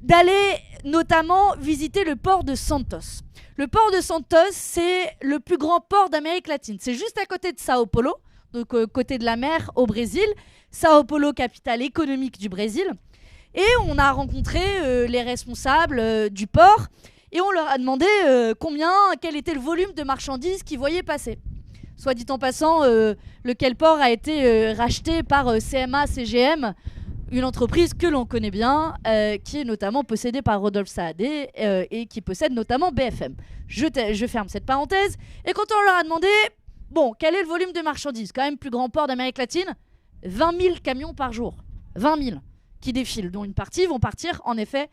d'aller notamment visiter le port de Santos. Le port de Santos, c'est le plus grand port d'Amérique latine. C'est juste à côté de Sao Paulo, donc côté de la mer au Brésil. Sao Paulo, capitale économique du Brésil. Et on a rencontré les responsables du port et on leur a demandé quel était le volume de marchandises qu'ils voyaient passer. Soit dit en passant, lequel port a été racheté par CMA-CGM une entreprise que l'on connaît bien, qui est notamment possédée par Rodolphe Saadé et qui possède notamment BFM. Je ferme cette parenthèse. Et quand on leur a demandé, bon, quel est le volume de marchandises, quand même plus grand port d'Amérique latine, 20 000 camions par jour. 20 000 qui défilent, dont une partie vont partir en effet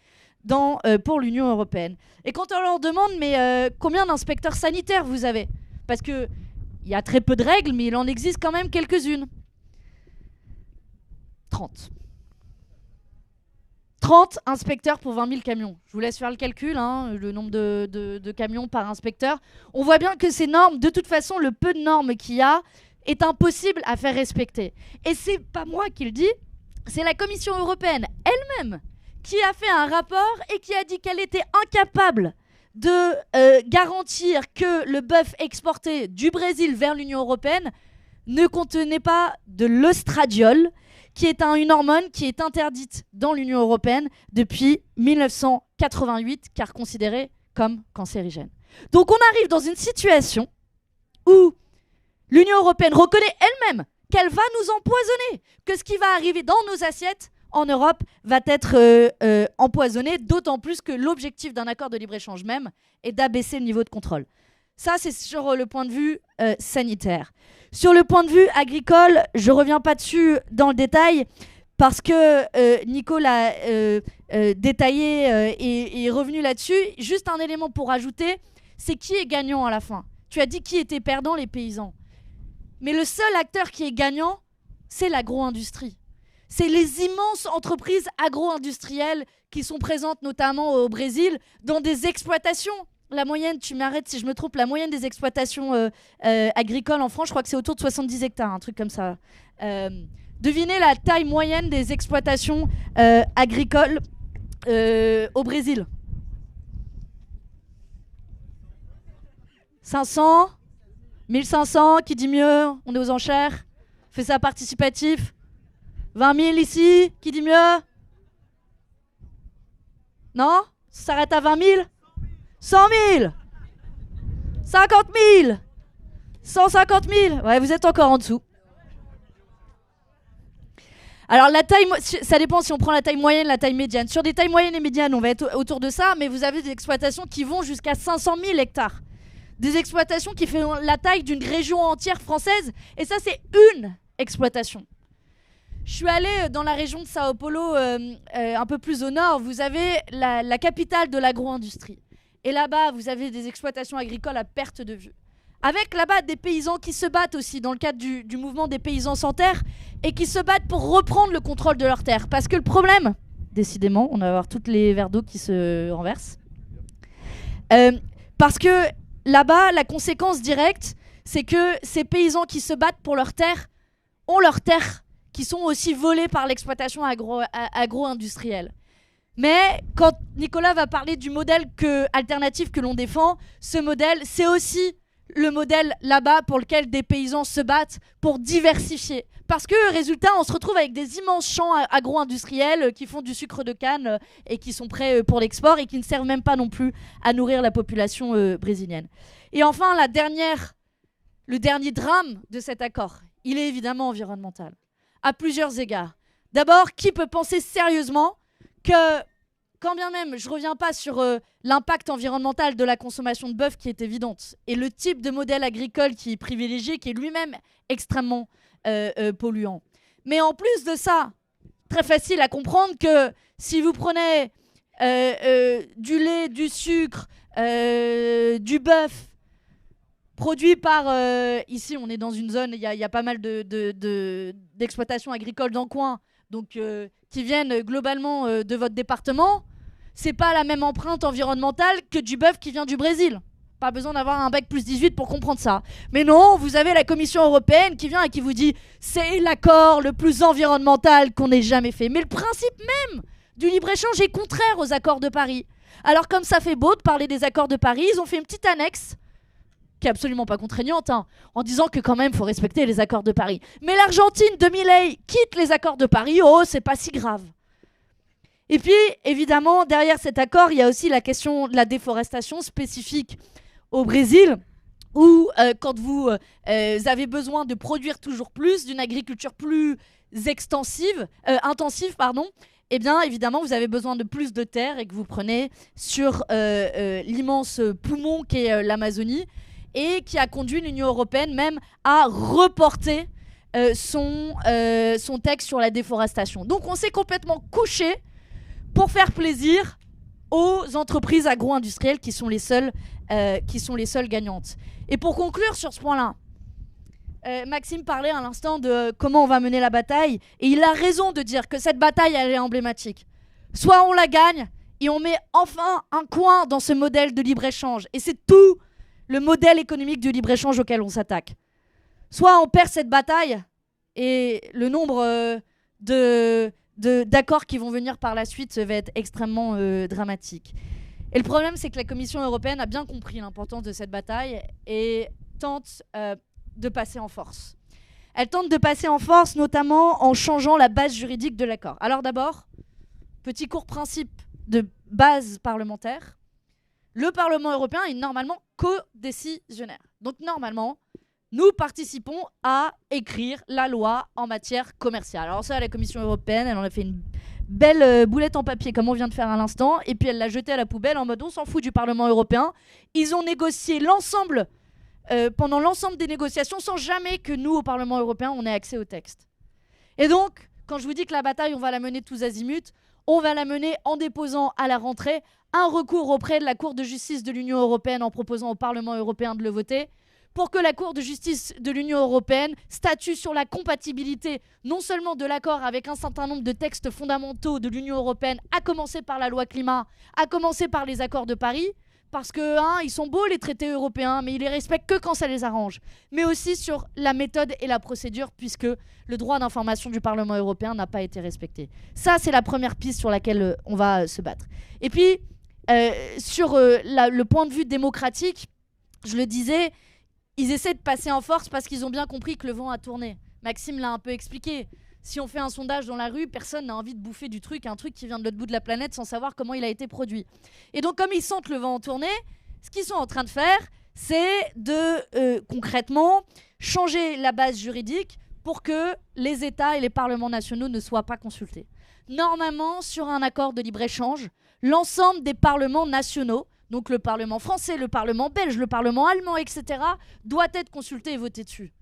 pour l'Union européenne. Et quand on leur demande, mais combien d'inspecteurs sanitaires vous avez? Parce qu'il y a très peu de règles, mais il en existe quand même quelques-unes. 30. 30 inspecteurs pour 20 000 camions. Je vous laisse faire le calcul, hein, le nombre de camions par inspecteur. On voit bien que ces normes, de toute façon, le peu de normes qu'il y a est impossible à faire respecter. Et c'est pas moi qui le dis, c'est la Commission européenne elle-même qui a fait un rapport et qui a dit qu'elle était incapable de garantir que le bœuf exporté du Brésil vers l'Union européenne ne contenait pas de l'oestradiol, qui est une hormone qui est interdite dans l'Union européenne depuis 1988, car considérée comme cancérigène. Donc on arrive dans une situation où l'Union européenne reconnaît elle-même qu'elle va nous empoisonner, que ce qui va arriver dans nos assiettes en Europe va être empoisonné, d'autant plus que l'objectif d'un accord de libre-échange même est d'abaisser le niveau de contrôle. Ça, c'est sur le point de vue sanitaire. Sur le point de vue agricole, je ne reviens pas dessus dans le détail parce que Nico l'a détaillé et est revenu là-dessus. Juste un élément pour ajouter, c'est qui est gagnant à la fin. Tu as dit qui étaient perdants, les paysans. Mais le seul acteur qui est gagnant, c'est l'agro-industrie. C'est les immenses entreprises agro-industrielles qui sont présentes notamment au Brésil dans des exploitations. La moyenne, tu m'arrêtes si je me trompe, la moyenne des exploitations agricoles en France, je crois que c'est autour de 70 hectares, un truc comme ça. Devinez la taille moyenne des exploitations agricoles au Brésil. 500, 1500, qui dit mieux? On est aux enchères. Fais ça participatif. 20 000 ici, qui dit mieux? Non? Ça s'arrête à 20 000? 100 000, 50 000, 150 000. Ouais, vous êtes encore en dessous. Alors la taille, ça dépend si on prend la taille moyenne, la taille médiane. Sur des tailles moyennes et médianes, on va être autour de ça, mais vous avez des exploitations qui vont jusqu'à 500 000 hectares. Des exploitations qui font la taille d'une région entière française, et ça c'est une exploitation. Je suis allée dans la région de Sao Paulo, un peu plus au nord. Vous avez la capitale de l'agro-industrie. Et là-bas, vous avez des exploitations agricoles à perte de vue. Avec là-bas des paysans qui se battent aussi dans le cadre du mouvement des paysans sans terre et qui se battent pour reprendre le contrôle de leurs terres. Parce que le problème, décidément, on va avoir tous les verres d'eau qui se renversent. Parce que là-bas, la conséquence directe, c'est que ces paysans qui se battent pour leurs terres ont leurs terres qui sont aussi volées par l'exploitation agro-industrielle. Mais quand Nicolas va parler du modèle alternatif que l'on défend, ce modèle, c'est aussi le modèle là-bas pour lequel des paysans se battent pour diversifier. Parce que, résultat, on se retrouve avec des immenses champs agro-industriels qui font du sucre de canne et qui sont prêts pour l'export et qui ne servent même pas non plus à nourrir la population brésilienne. Et enfin, le dernier drame de cet accord, il est évidemment environnemental, à plusieurs égards. D'abord, qui peut penser sérieusement que, quand bien même, je ne reviens pas sur l'impact environnemental de la consommation de bœuf qui est évidente, et le type de modèle agricole qui est privilégié, qui est lui-même extrêmement polluant. Mais en plus de ça, très facile à comprendre que si vous prenez du lait, du sucre, du bœuf, produit par... ici, on est dans une zone, il y a pas mal d'exploitations agricoles dans le coin, donc qui viennent globalement de votre département, c'est pas la même empreinte environnementale que du bœuf qui vient du Brésil. Pas besoin d'avoir un bac plus 18 pour comprendre ça. Mais non, vous avez la Commission européenne qui vient et qui vous dit c'est l'accord le plus environnemental qu'on ait jamais fait. Mais le principe même du libre-échange est contraire aux accords de Paris. Alors comme ça fait beau de parler des accords de Paris, ils ont fait une petite annexe qui est absolument pas contraignante, en disant que quand même il faut respecter les accords de Paris. Mais l'Argentine de Milei quitte les accords de Paris, oh c'est pas si grave. Et puis évidemment derrière cet accord il y a aussi la question de la déforestation spécifique au Brésil, où quand vous avez besoin de produire toujours plus, d'une agriculture plus intensives, eh bien évidemment vous avez besoin de plus de terre et que vous prenez sur l'immense poumon qu'est l'Amazonie et qui a conduit l'Union européenne même à reporter son texte sur la déforestation. Donc on s'est complètement couché pour faire plaisir aux entreprises agro-industrielles qui sont les seules gagnantes. Et pour conclure sur ce point-là, Maxime parlait à l'instant de comment on va mener la bataille, et il a raison de dire que cette bataille, elle est emblématique. Soit on la gagne, et on met enfin un coin dans ce modèle de libre-échange, et c'est tout le modèle économique du libre-échange auquel on s'attaque. Soit on perd cette bataille, et le nombre d'accords qui vont venir par la suite va être extrêmement dramatique. Et le problème, c'est que la Commission européenne a bien compris l'importance de cette bataille, et tente de passer en force. Elle tente de passer en force, notamment en changeant la base juridique de l'accord. Alors d'abord, petit court principe de base parlementaire. Le Parlement européen est normalement co-décisionnaire. Donc normalement, nous participons à écrire la loi en matière commerciale. Alors ça, la Commission européenne, elle en a fait une belle boulette en papier, comme on vient de faire à l'instant, et puis elle l'a jetée à la poubelle en mode on s'en fout du Parlement européen. Ils ont négocié pendant l'ensemble des négociations sans jamais que nous, au Parlement européen, on ait accès au texte. Et donc, quand je vous dis que la bataille, on va la mener tous azimuts, on va la mener en déposant à la rentrée un recours auprès de la Cour de justice de l'Union européenne en proposant au Parlement européen de le voter pour que la Cour de justice de l'Union européenne statue sur la compatibilité non seulement de l'accord avec un certain nombre de textes fondamentaux de l'Union européenne, à commencer par la loi climat, à commencer par les accords de Paris, parce que ils sont beaux les traités européens, mais ils les respectent que quand ça les arrange. Mais aussi sur la méthode et la procédure, puisque le droit d'information du Parlement européen n'a pas été respecté. Ça, c'est la première piste sur laquelle on va se battre. Et puis, sur le point de vue démocratique, je le disais, ils essaient de passer en force parce qu'ils ont bien compris que le vent a tourné. Maxime l'a un peu expliqué. Si on fait un sondage dans la rue, personne n'a envie de bouffer un truc qui vient de l'autre bout de la planète sans savoir comment il a été produit. Et donc, comme ils sentent le vent tourner, ce qu'ils sont en train de faire, c'est de concrètement changer la base juridique pour que les États et les parlements nationaux ne soient pas consultés. Normalement, sur un accord de libre-échange, l'ensemble des parlements nationaux, donc le Parlement français, le Parlement belge, le Parlement allemand, etc., doit être consulté et voté dessus.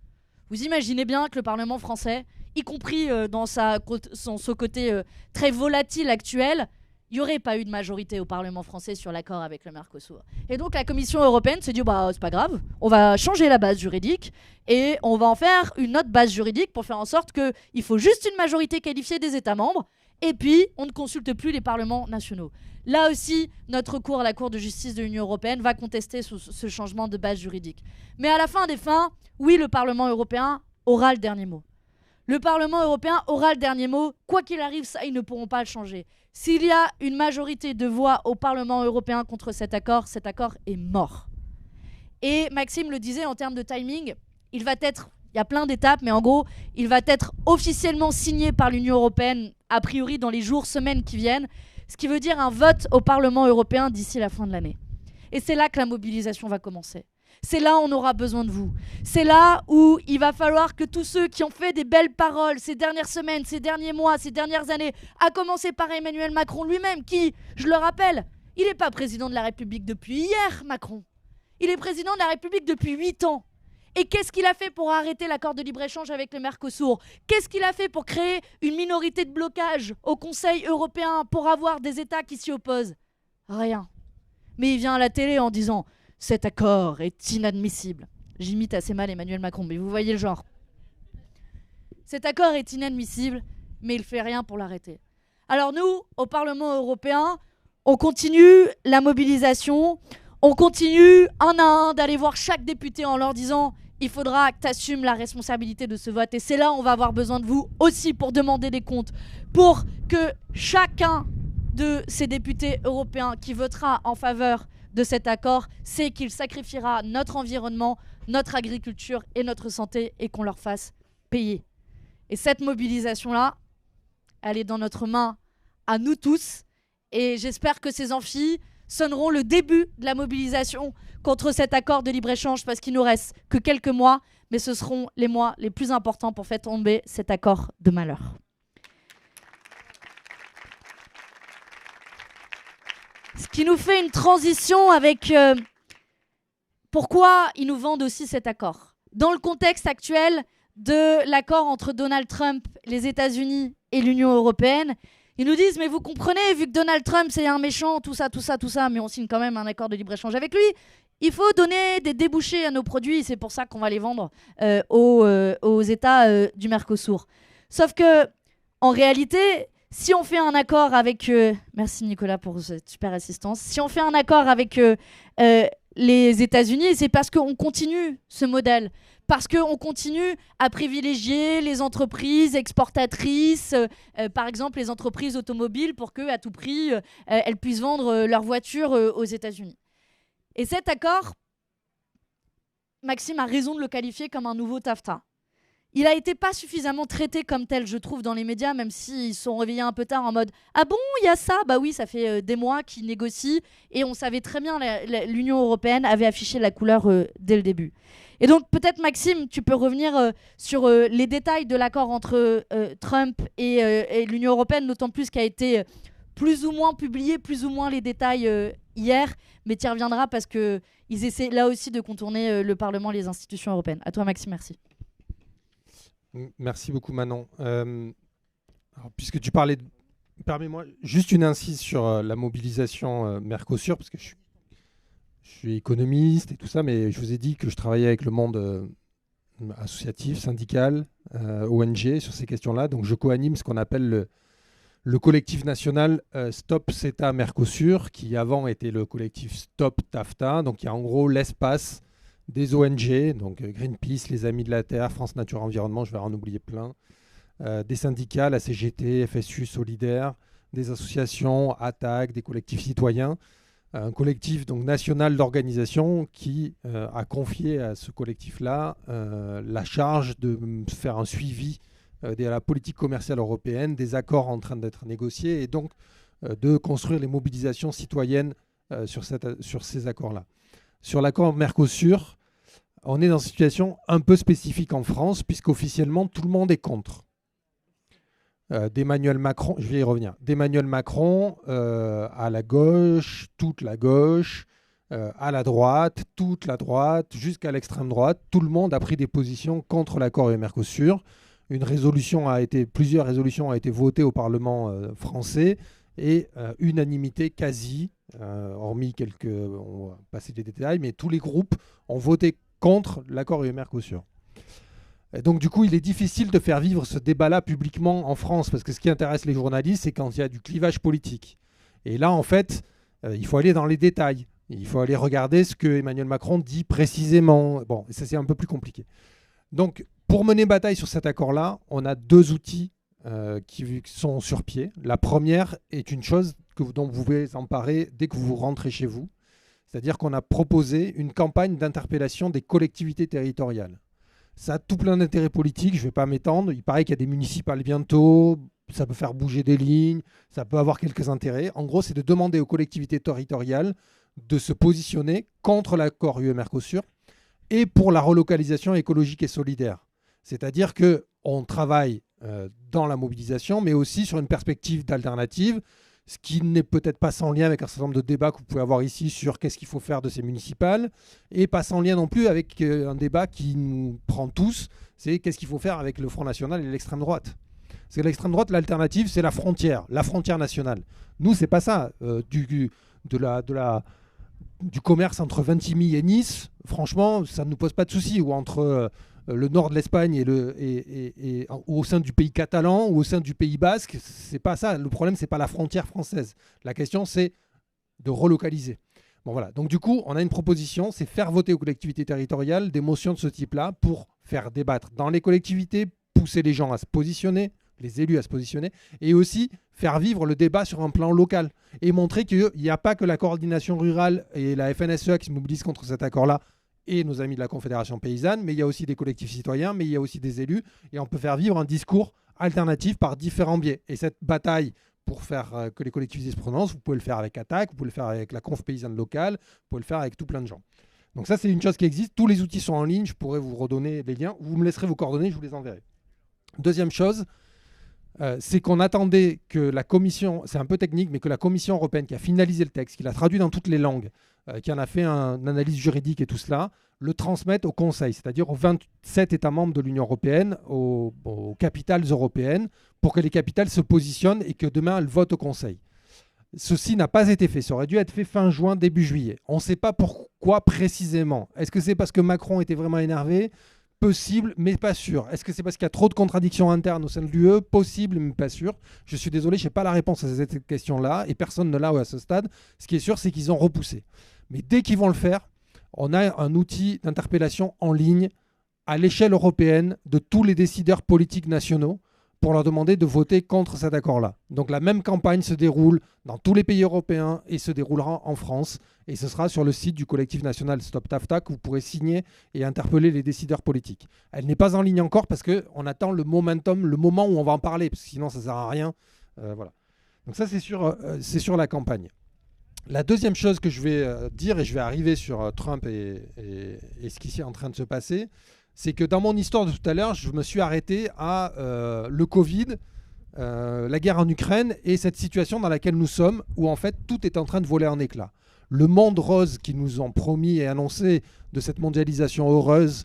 Vous imaginez bien que le Parlement français, y compris dans son côté très volatile actuel, il n'y aurait pas eu de majorité au Parlement français sur l'accord avec le Mercosur. Et donc la Commission européenne s'est dit, c'est pas grave, on va changer la base juridique et on va en faire une autre base juridique pour faire en sorte qu'il faut juste une majorité qualifiée des États membres et puis on ne consulte plus les parlements nationaux. Là aussi, notre cour à la Cour de justice de l'Union européenne va contester ce changement de base juridique. Mais à la fin des fins, oui, le Parlement européen aura le dernier mot. Le Parlement européen aura le dernier mot. Quoi qu'il arrive, ça, ils ne pourront pas le changer. S'il y a une majorité de voix au Parlement européen contre cet accord est mort. Et Maxime le disait en termes de timing, il y a plein d'étapes, mais en gros, il va être officiellement signé par l'Union européenne, a priori dans les jours, semaines qui viennent, ce qui veut dire un vote au Parlement européen d'ici la fin de l'année. Et c'est là que la mobilisation va commencer. C'est là où on aura besoin de vous. C'est là où il va falloir que tous ceux qui ont fait des belles paroles ces dernières semaines, ces derniers mois, ces dernières années, à commencer par Emmanuel Macron lui-même, qui, je le rappelle, il n'est pas président de la République depuis hier, Macron. Il est président de la République depuis 8 ans. Et qu'est-ce qu'il a fait pour arrêter l'accord de libre-échange avec le Mercosur? Qu'est-ce qu'il a fait pour créer une minorité de blocage au Conseil européen pour avoir des États qui s'y opposent? Rien. Mais il vient à la télé en disant « Cet accord est inadmissible ». J'imite assez mal Emmanuel Macron, mais vous voyez le genre. Cet accord est inadmissible, mais il ne fait rien pour l'arrêter. Alors nous, au Parlement européen, on continue la mobilisation, on continue un à un d'aller voir chaque député en leur disant « Il faudra que tu assumes la responsabilité de ce vote ». Et c'est là où on va avoir besoin de vous aussi pour demander des comptes, pour que chacun de ces députés européens qui votera en faveur de cet accord sait qu'il sacrifiera notre environnement, notre agriculture et notre santé et qu'on leur fasse payer. Et cette mobilisation-là, elle est dans notre main à nous tous. Et j'espère que ces amphis sonneront le début de la mobilisation contre cet accord de libre-échange parce qu'il nous reste que quelques mois. mais ce seront les mois les plus importants pour faire tomber cet accord de malheur. Ce qui nous fait une transition avec pourquoi ils nous vendent aussi cet accord. Dans le contexte actuel de l'accord entre Donald Trump, les États-Unis et l'Union européenne, ils nous disent, mais vous comprenez, vu que Donald Trump c'est un méchant, tout ça, mais on signe quand même un accord de libre-échange avec lui, il faut donner des débouchés à nos produits, c'est pour ça qu'on va les vendre aux États du Mercosur. Sauf que, en réalité, si on fait un accord avec... merci Nicolas pour cette super assistance. Si on fait un accord avec les États-Unis, c'est parce qu'on continue ce modèle. Parce qu'on continue à privilégier les entreprises exportatrices, par exemple les entreprises automobiles, pour qu'à tout prix, elles puissent vendre leurs voitures aux États-Unis. Et cet accord, Maxime a raison de le qualifier comme un nouveau TAFTA. Il a été pas suffisamment traité comme tel, je trouve, dans les médias, même s'ils sont réveillés un peu tard en mode « Ah bon, il y a ça ?» Bah oui, ça fait des mois qu'ils négocient et on savait très bien, l'Union européenne avait affiché la couleur dès le début. Et donc peut-être, Maxime, tu peux revenir sur les détails de l'accord entre Trump et l'Union européenne, d'autant plus qu'a été plus ou moins publié, plus ou moins les détails hier, mais tu y reviendras parce qu'ils essaient là aussi de contourner le Parlement, les institutions européennes. À toi, Maxime, merci. Merci beaucoup Manon. Alors, puisque tu parlais, permets-moi juste une incise sur la mobilisation Mercosur, parce que je suis économiste et tout ça, mais je vous ai dit que je travaillais avec le monde associatif, syndical, ONG sur ces questions-là. Donc je co-anime ce qu'on appelle le collectif national Stop CETA Mercosur, qui avant était le collectif Stop TAFTA, donc il y a en gros l'espace des ONG, donc Greenpeace, les Amis de la Terre, France Nature Environnement, je vais en oublier plein, des syndicats, la CGT, FSU Solidaire, des associations, ATTAC, des collectifs citoyens, un collectif donc national d'organisation qui a confié à ce collectif-là la charge de faire un suivi de la politique commerciale européenne, des accords en train d'être négociés et donc de construire les mobilisations citoyennes sur ces accords-là. Sur l'accord Mercosur, on est dans une situation un peu spécifique en France, puisqu'officiellement, tout le monde est contre. D'Emmanuel Macron, je vais y revenir, d'Emmanuel Macron à la gauche, toute la gauche, à la droite, toute la droite, jusqu'à l'extrême droite, tout le monde a pris des positions contre l'accord Mercosur. Plusieurs résolutions ont été votées au Parlement français et unanimité quasi, hormis quelques, on va passer les détails, mais tous les groupes ont voté contre l'accord Mercosur. Et donc du coup, il est difficile de faire vivre ce débat-là publiquement en France, parce que ce qui intéresse les journalistes, c'est quand il y a du clivage politique. Et là, en fait, il faut aller dans les détails. Il faut aller regarder ce que Emmanuel Macron dit précisément. Bon, ça c'est un peu plus compliqué. Donc, pour mener bataille sur cet accord-là, on a deux outils qui sont sur pied. La première est une chose dont vous pouvez vous emparer dès que vous rentrez chez vous. C'est-à-dire qu'on a proposé une campagne d'interpellation des collectivités territoriales. Ça a tout plein d'intérêts politiques, je ne vais pas m'étendre. Il paraît qu'il y a des municipales bientôt, ça peut faire bouger des lignes, ça peut avoir quelques intérêts. En gros, c'est de demander aux collectivités territoriales de se positionner contre l'accord UE-Mercosur et pour la relocalisation écologique et solidaire. C'est-à-dire qu'on travaille dans la mobilisation, mais aussi sur une perspective d'alternative, ce qui n'est peut-être pas sans lien avec un certain nombre de débats que vous pouvez avoir ici sur qu'est-ce qu'il faut faire de ces municipales, et pas sans lien non plus avec un débat qui nous prend tous, c'est qu'est-ce qu'il faut faire avec le Front National et l'extrême droite. Parce que l'extrême droite, l'alternative, c'est la frontière nationale. Nous, c'est pas ça. Du commerce entre Vintimille et Nice, franchement, ça ne nous pose pas de soucis. Ou entre le nord de l'Espagne et au sein du pays catalan ou au sein du Pays basque, c'est pas ça. Le problème, c'est pas la frontière française. La question, c'est de relocaliser. Bon voilà. Donc du coup, on a une proposition, c'est faire voter aux collectivités territoriales des motions de ce type-là pour faire débattre dans les collectivités, pousser les gens à se positionner, les élus à se positionner, et aussi faire vivre le débat sur un plan local et montrer qu'il n'y a pas que la coordination rurale et la FNSEA qui se mobilisent contre cet accord-là et nos amis de la Confédération paysanne, mais il y a aussi des collectifs citoyens, mais il y a aussi des élus, et on peut faire vivre un discours alternatif par différents biais. Et cette bataille pour faire que les collectivités se prononcent, vous pouvez le faire avec ATTAC, vous pouvez le faire avec la Conf paysanne locale, vous pouvez le faire avec tout plein de gens. Donc ça, c'est une chose qui existe. Tous les outils sont en ligne. Je pourrais vous redonner les liens. Vous me laisserez vos coordonnées, je vous les enverrai. Deuxième chose, c'est qu'on attendait que la Commission, c'est un peu technique, mais que la Commission européenne qui a finalisé le texte, qui l'a traduit dans toutes les langues, qui en a fait une analyse juridique et tout cela, le transmette au Conseil, c'est-à-dire aux 27 États membres de l'Union européenne, aux capitales européennes, pour que les capitales se positionnent et que demain elles votent au Conseil. Ceci n'a pas été fait. Ça aurait dû être fait fin juin, début juillet. On ne sait pas pourquoi précisément. Est-ce que c'est parce que Macron était vraiment énervé ? Possible, mais pas sûr. Est-ce que c'est parce qu'il y a trop de contradictions internes au sein de l'UE ? Possible, mais pas sûr. Je suis désolé, je n'ai pas la réponse à cette question-là et personne ne l'a à ce stade. Ce qui est sûr, c'est qu'ils ont repoussé. Mais dès qu'ils vont le faire, on a un outil d'interpellation en ligne à l'échelle européenne de tous les décideurs politiques nationaux pour leur demander de voter contre cet accord-là. Donc la même campagne se déroule dans tous les pays européens et se déroulera en France. Et ce sera sur le site du collectif national Stop TAFTA que vous pourrez signer et interpeller les décideurs politiques. Elle n'est pas en ligne encore parce qu'on attend le momentum, le moment où on va en parler, parce que sinon ça ne sert à rien. Voilà. Donc ça, c'est sur la campagne. La deuxième chose que je vais dire, et je vais arriver sur Trump et ce qui est en train de se passer, c'est que dans mon histoire de tout à l'heure, je me suis arrêté à le Covid, la guerre en Ukraine et cette situation dans laquelle nous sommes, où en fait tout est en train de voler en éclats. Le monde rose qu'ils nous ont promis et annoncé de cette mondialisation heureuse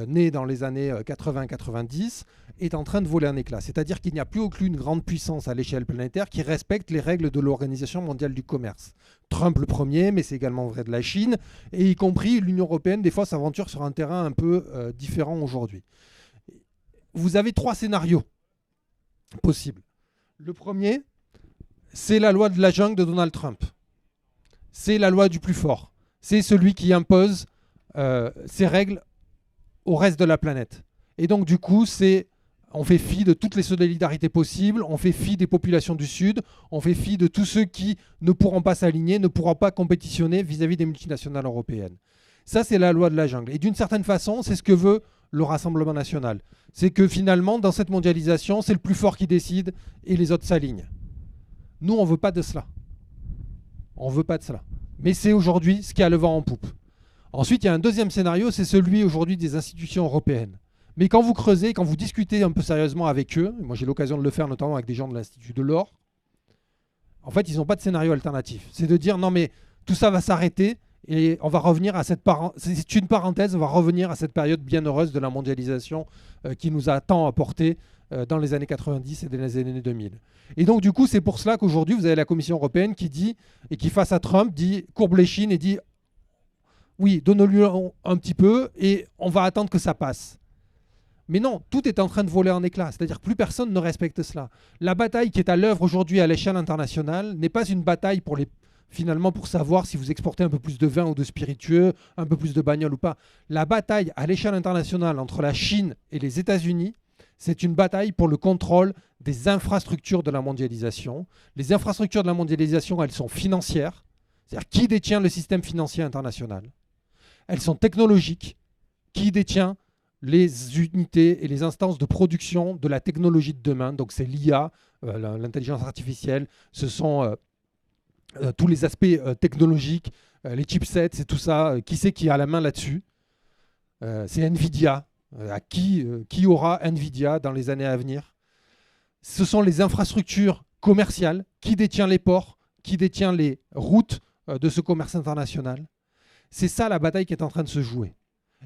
née dans les années 80-90 est en train de voler en éclats. C'est-à-dire qu'il n'y a plus aucune grande puissance à l'échelle planétaire qui respecte les règles de l'Organisation mondiale du commerce. Trump le premier, mais c'est également vrai de la Chine, et y compris l'Union européenne, des fois s'aventure sur un terrain un peu différent aujourd'hui. Vous avez 3 scénarios possibles. Le premier, c'est la loi de la jungle de Donald Trump. C'est la loi du plus fort. C'est celui qui impose ses règles au reste de la planète. Et donc du coup, on fait fi de toutes les solidarités possibles, on fait fi des populations du Sud, on fait fi de tous ceux qui ne pourront pas s'aligner, ne pourront pas compétitionner vis-à-vis des multinationales européennes. Ça, c'est la loi de la jungle. Et d'une certaine façon, c'est ce que veut le Rassemblement national. C'est que finalement, dans cette mondialisation, c'est le plus fort qui décide et les autres s'alignent. Nous, on ne veut pas de cela. On ne veut pas de cela. Mais c'est aujourd'hui ce qui a le vent en poupe. Ensuite, il y a un deuxième scénario, c'est celui aujourd'hui des institutions européennes. Mais quand vous creusez, quand vous discutez un peu sérieusement avec eux, moi j'ai l'occasion de le faire notamment avec des gens de l'Institut de l'Or, en fait, ils n'ont pas de scénario alternatif. C'est de dire, non mais tout ça va s'arrêter et on va revenir à cette c'est une parenthèse, on va revenir à cette période bien heureuse de la mondialisation qui nous a tant apporté dans les années 90 et dans les années 2000. Et donc du coup, c'est pour cela qu'aujourd'hui, vous avez la Commission européenne qui dit, et qui face à Trump, courbe l'échine et dit, oui, donnons-lui un petit peu et on va attendre que ça passe. Mais non, tout est en train de voler en éclats. C'est-à-dire que plus personne ne respecte cela. La bataille qui est à l'œuvre aujourd'hui à l'échelle internationale n'est pas une bataille finalement pour savoir si vous exportez un peu plus de vin ou de spiritueux, un peu plus de bagnole ou pas. La bataille à l'échelle internationale entre la Chine et les États-Unis, c'est une bataille pour le contrôle des infrastructures de la mondialisation. Les infrastructures de la mondialisation, elles sont financières. C'est-à-dire qui détient le système financier international. Elles sont technologiques. Qui détient les unités et les instances de production de la technologie de demain. Donc c'est l'IA, l'intelligence artificielle, ce sont tous les aspects technologiques, les chipsets, c'est tout ça. Qui c'est qui a la main là-dessus ? C'est Nvidia. Qui aura Nvidia dans les années à venir ? Ce sont les infrastructures commerciales. Qui détient les ports ? Qui détient les routes de ce commerce international ? C'est ça la bataille qui est en train de se jouer.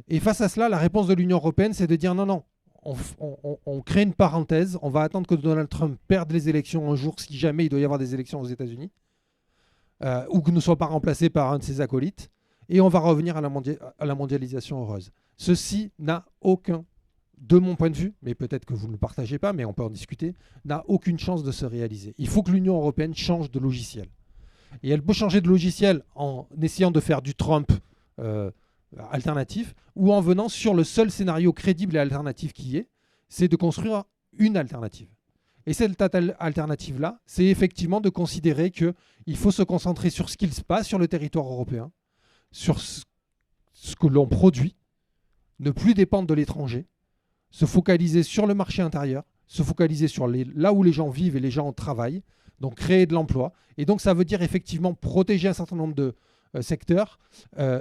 Et face à cela, la réponse de l'Union européenne, c'est de dire non, on crée une parenthèse, on va attendre que Donald Trump perde les élections un jour, si jamais il doit y avoir des élections aux États-Unis, ou que ne soit pas remplacé par un de ses acolytes, et on va revenir à la mondialisation heureuse. Ceci n'a aucun, de mon point de vue, mais peut-être que vous ne le partagez pas, mais on peut en discuter, n'a aucune chance de se réaliser. Il faut que l'Union européenne change de logiciel. Et elle peut changer de logiciel en essayant de faire du Trump alternatif, ou en venant sur le seul scénario crédible et alternatif qui est, c'est de construire une alternative. Et cette alternative-là, c'est effectivement de considérer qu'il faut se concentrer sur ce qu'il se passe sur le territoire européen, sur ce que l'on produit, ne plus dépendre de l'étranger, se focaliser sur le marché intérieur, se focaliser sur là où les gens vivent et les gens travaillent, donc créer de l'emploi. Et donc ça veut dire effectivement protéger un certain nombre secteurs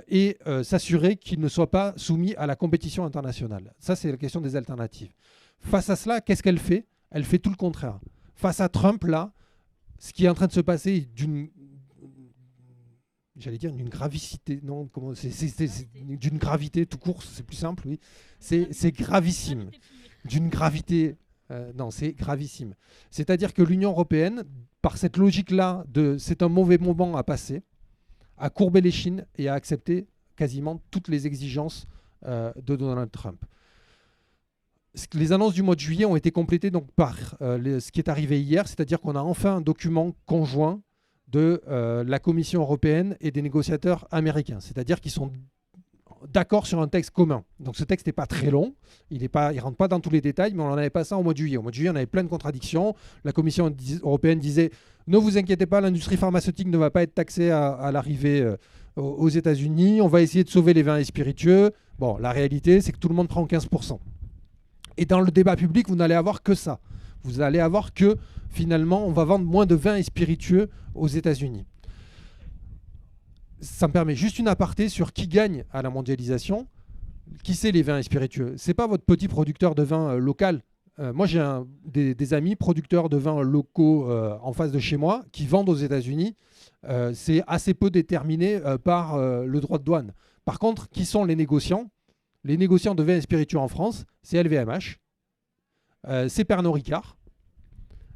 et s'assurer qu'ils ne soient pas soumis à la compétition internationale. Ça, c'est la question des alternatives. Face à cela, qu'est-ce qu'elle fait? Elle fait tout le contraire. Face à Trump, là, ce qui est en train de se passer est d'une gravicité, non, c'est d'une gravité tout court, c'est plus simple, oui. C'est gravissime. D'une gravité, non, c'est gravissime. C'est-à-dire que l'Union européenne, par cette logique-là, c'est un mauvais moment à passer, a courbé les chines et a accepté quasiment toutes les exigences de Donald Trump. Les annonces du mois de juillet ont été complétées donc par ce qui est arrivé hier, c'est-à-dire qu'on a enfin un document conjoint de la Commission européenne et des négociateurs américains. C'est-à-dire qu'ils sont d'accord sur un texte commun. Donc ce texte n'est pas très long, il ne rentre pas dans tous les détails, mais on n'en avait pas ça au mois de juillet. Au mois de juillet, on avait plein de contradictions. La Commission européenne disait « Ne vous inquiétez pas, l'industrie pharmaceutique ne va pas être taxée à l'arrivée aux États-Unis. On va essayer de sauver les vins et spiritueux. » Bon, la réalité, c'est que tout le monde prend 15%. Et dans le débat public, vous n'allez avoir que ça. Vous allez avoir que, finalement, on va vendre moins de vins et spiritueux aux États-Unis. Ça me permet juste une aparté sur qui gagne à la mondialisation. Qui c'est les vins et spiritueux? C'est pas votre petit producteur de vin local. Moi, j'ai des amis producteurs de vins locaux en face de chez moi qui vendent aux États-Unis. C'est assez peu déterminé par le droit de douane. Par contre, qui sont les négociants? Les négociants de vins et spiritueux en France, c'est LVMH, c'est Pernod Ricard,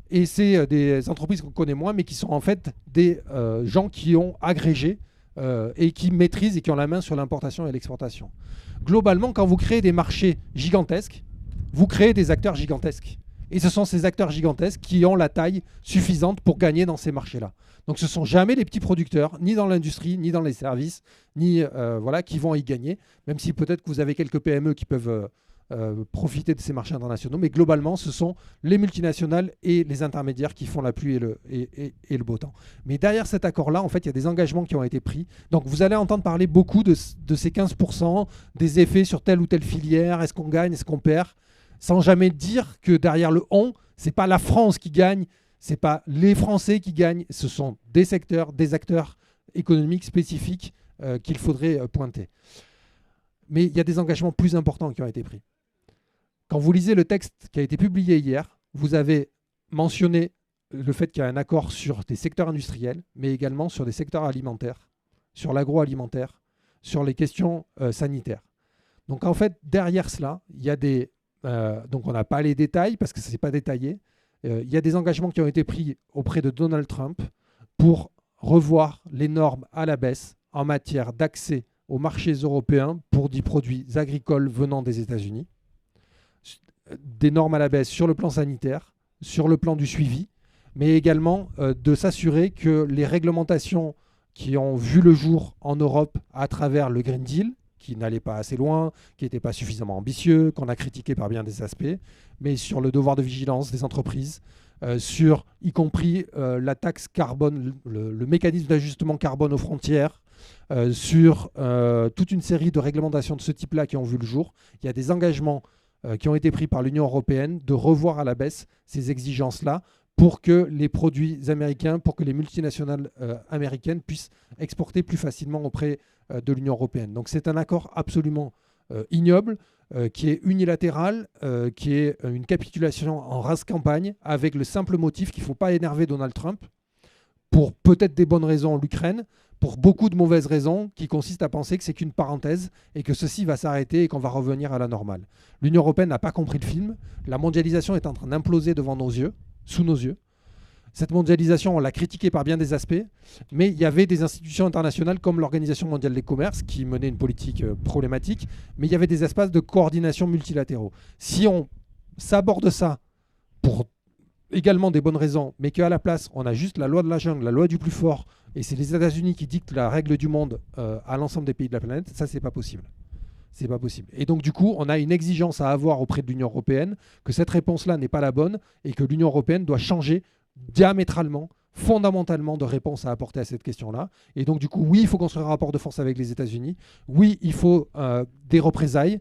et c'est des entreprises qu'on connaît moins, mais qui sont en fait des gens qui ont agrégé et qui maîtrisent et qui ont la main sur l'importation et l'exportation. Globalement, quand vous créez des marchés gigantesques, vous créez des acteurs gigantesques. Et ce sont ces acteurs gigantesques qui ont la taille suffisante pour gagner dans ces marchés-là. Donc ce ne sont jamais les petits producteurs, ni dans l'industrie, ni dans les services, ni qui vont y gagner, même si peut-être que vous avez quelques PME qui peuvent profiter de ces marchés internationaux. Mais globalement, ce sont les multinationales et les intermédiaires qui font la pluie et le beau temps. Mais derrière cet accord-là, en fait, il y a des engagements qui ont été pris. Donc vous allez entendre parler beaucoup de ces 15%, des effets sur telle ou telle filière, est-ce qu'on gagne, est-ce qu'on perd, sans jamais dire que derrière le « on », ce n'est pas la France qui gagne, ce n'est pas les Français qui gagnent, ce sont des secteurs, des acteurs économiques spécifiques qu'il faudrait pointer. Mais il y a des engagements plus importants qui ont été pris. Quand vous lisez le texte qui a été publié hier, vous avez mentionné le fait qu'il y a un accord sur des secteurs industriels, mais également sur des secteurs alimentaires, sur l'agroalimentaire, sur les questions sanitaires. Donc en fait, derrière cela, il y a des... donc on n'a pas les détails parce que ce n'est pas détaillé. Il y a des engagements qui ont été pris auprès de Donald Trump pour revoir les normes à la baisse en matière d'accès aux marchés européens pour des produits agricoles venant des États-Unis. Des normes à la baisse sur le plan sanitaire, sur le plan du suivi, mais également de s'assurer que les réglementations qui ont vu le jour en Europe à travers le Green Deal, qui n'allait pas assez loin, qui n'était pas suffisamment ambitieux, qu'on a critiqué par bien des aspects, mais sur le devoir de vigilance des entreprises, sur y compris la taxe carbone, le mécanisme d'ajustement carbone aux frontières, sur toute une série de réglementations de ce type-là qui ont vu le jour. Il y a des engagements qui ont été pris par l'Union européenne de revoir à la baisse ces exigences-là pour que les produits américains, pour que les multinationales américaines puissent exporter plus facilement auprès de l'Union européenne. Donc c'est un accord absolument ignoble, qui est unilatéral, qui est une capitulation en rase campagne, avec le simple motif qu'il ne faut pas énerver Donald Trump, pour peut-être des bonnes raisons l'Ukraine, pour beaucoup de mauvaises raisons qui consistent à penser que c'est qu'une parenthèse et que ceci va s'arrêter et qu'on va revenir à la normale. L'Union européenne n'a pas compris le film. La mondialisation est en train d'imploser devant nos yeux, sous nos yeux. Cette mondialisation, on l'a critiquée par bien des aspects, mais il y avait des institutions internationales comme l'Organisation mondiale des commerces qui menaient une politique problématique, mais il y avait des espaces de coordination multilatéraux. Si on s'aborde ça pour également des bonnes raisons, mais qu'à la place, on a juste la loi de la jungle, la loi du plus fort, et c'est les États-Unis qui dictent la règle du monde à l'ensemble des pays de la planète, ça, c'est pas possible. C'est pas possible. Et donc, du coup, on a une exigence à avoir auprès de l'Union européenne, que cette réponse-là n'est pas la bonne, et que l'Union européenne doit changer diamétralement, fondamentalement de réponse à apporter à cette question-là. Et donc, du coup, oui, il faut construire un rapport de force avec les États-Unis. Oui, il faut des représailles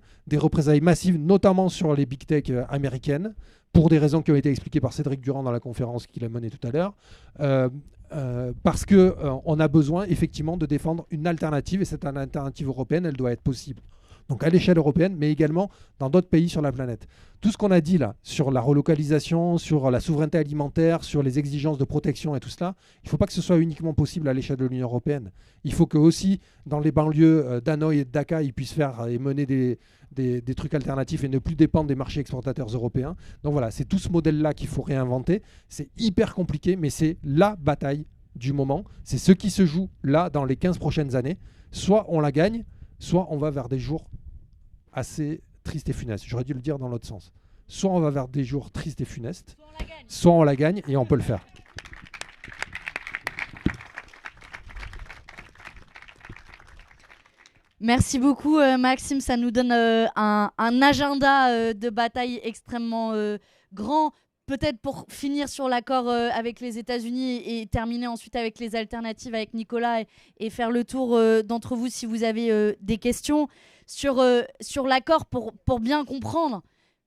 massives, notamment sur les big tech américaines, pour des raisons qui ont été expliquées par Cédric Durand dans la conférence qu'il a menée tout à l'heure, parce qu'on a besoin effectivement de défendre une alternative, et cette alternative européenne, elle doit être possible. Donc à l'échelle européenne, mais également dans d'autres pays sur la planète. Tout ce qu'on a dit là, sur la relocalisation, sur la souveraineté alimentaire, sur les exigences de protection et tout cela, il ne faut pas que ce soit uniquement possible à l'échelle de l'Union européenne. Il faut que aussi, dans les banlieues d'Hanoï et de Dhaka, ils puissent faire et mener des trucs alternatifs et ne plus dépendre des marchés exportateurs européens. Donc voilà, c'est tout ce modèle-là qu'il faut réinventer. C'est hyper compliqué, mais c'est la bataille du moment. C'est ce qui se joue là dans les 15 prochaines années. Soit on la gagne, soit on va vers des jours assez tristes et funestes. J'aurais dû le dire dans l'autre sens. Soit on va vers des jours tristes et funestes, soit on la gagne et on peut le faire. Merci beaucoup Maxime, ça nous donne un agenda de bataille extrêmement grand. Peut-être pour finir sur l'accord avec les États-Unis et terminer ensuite avec les alternatives avec Nicolas et faire le tour d'entre vous si vous avez des questions sur l'accord pour bien comprendre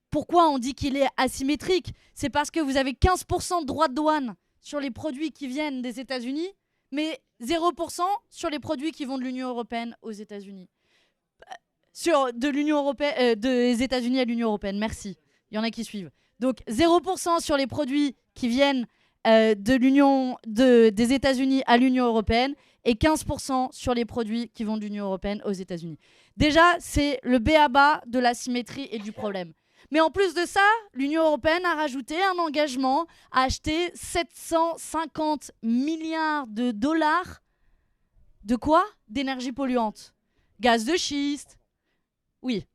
pourquoi on dit qu'il est asymétrique. C'est parce que vous avez 15% de droits de douane sur les produits qui viennent des États-Unis, mais 0% sur les produits qui vont de l'Union européenne aux États-Unis. Des États-Unis à l'Union européenne, merci. Il y en a qui suivent. Donc 0% sur les produits qui viennent des États-Unis à l'Union européenne et 15% sur les produits qui vont de l'Union européenne aux États-Unis. Déjà, c'est le b.a.-ba de la symétrie et du problème. Mais en plus de ça, l'Union européenne a rajouté un engagement à acheter 750 milliards de dollars de quoi ? D'énergie polluante. Gaz de schiste, oui.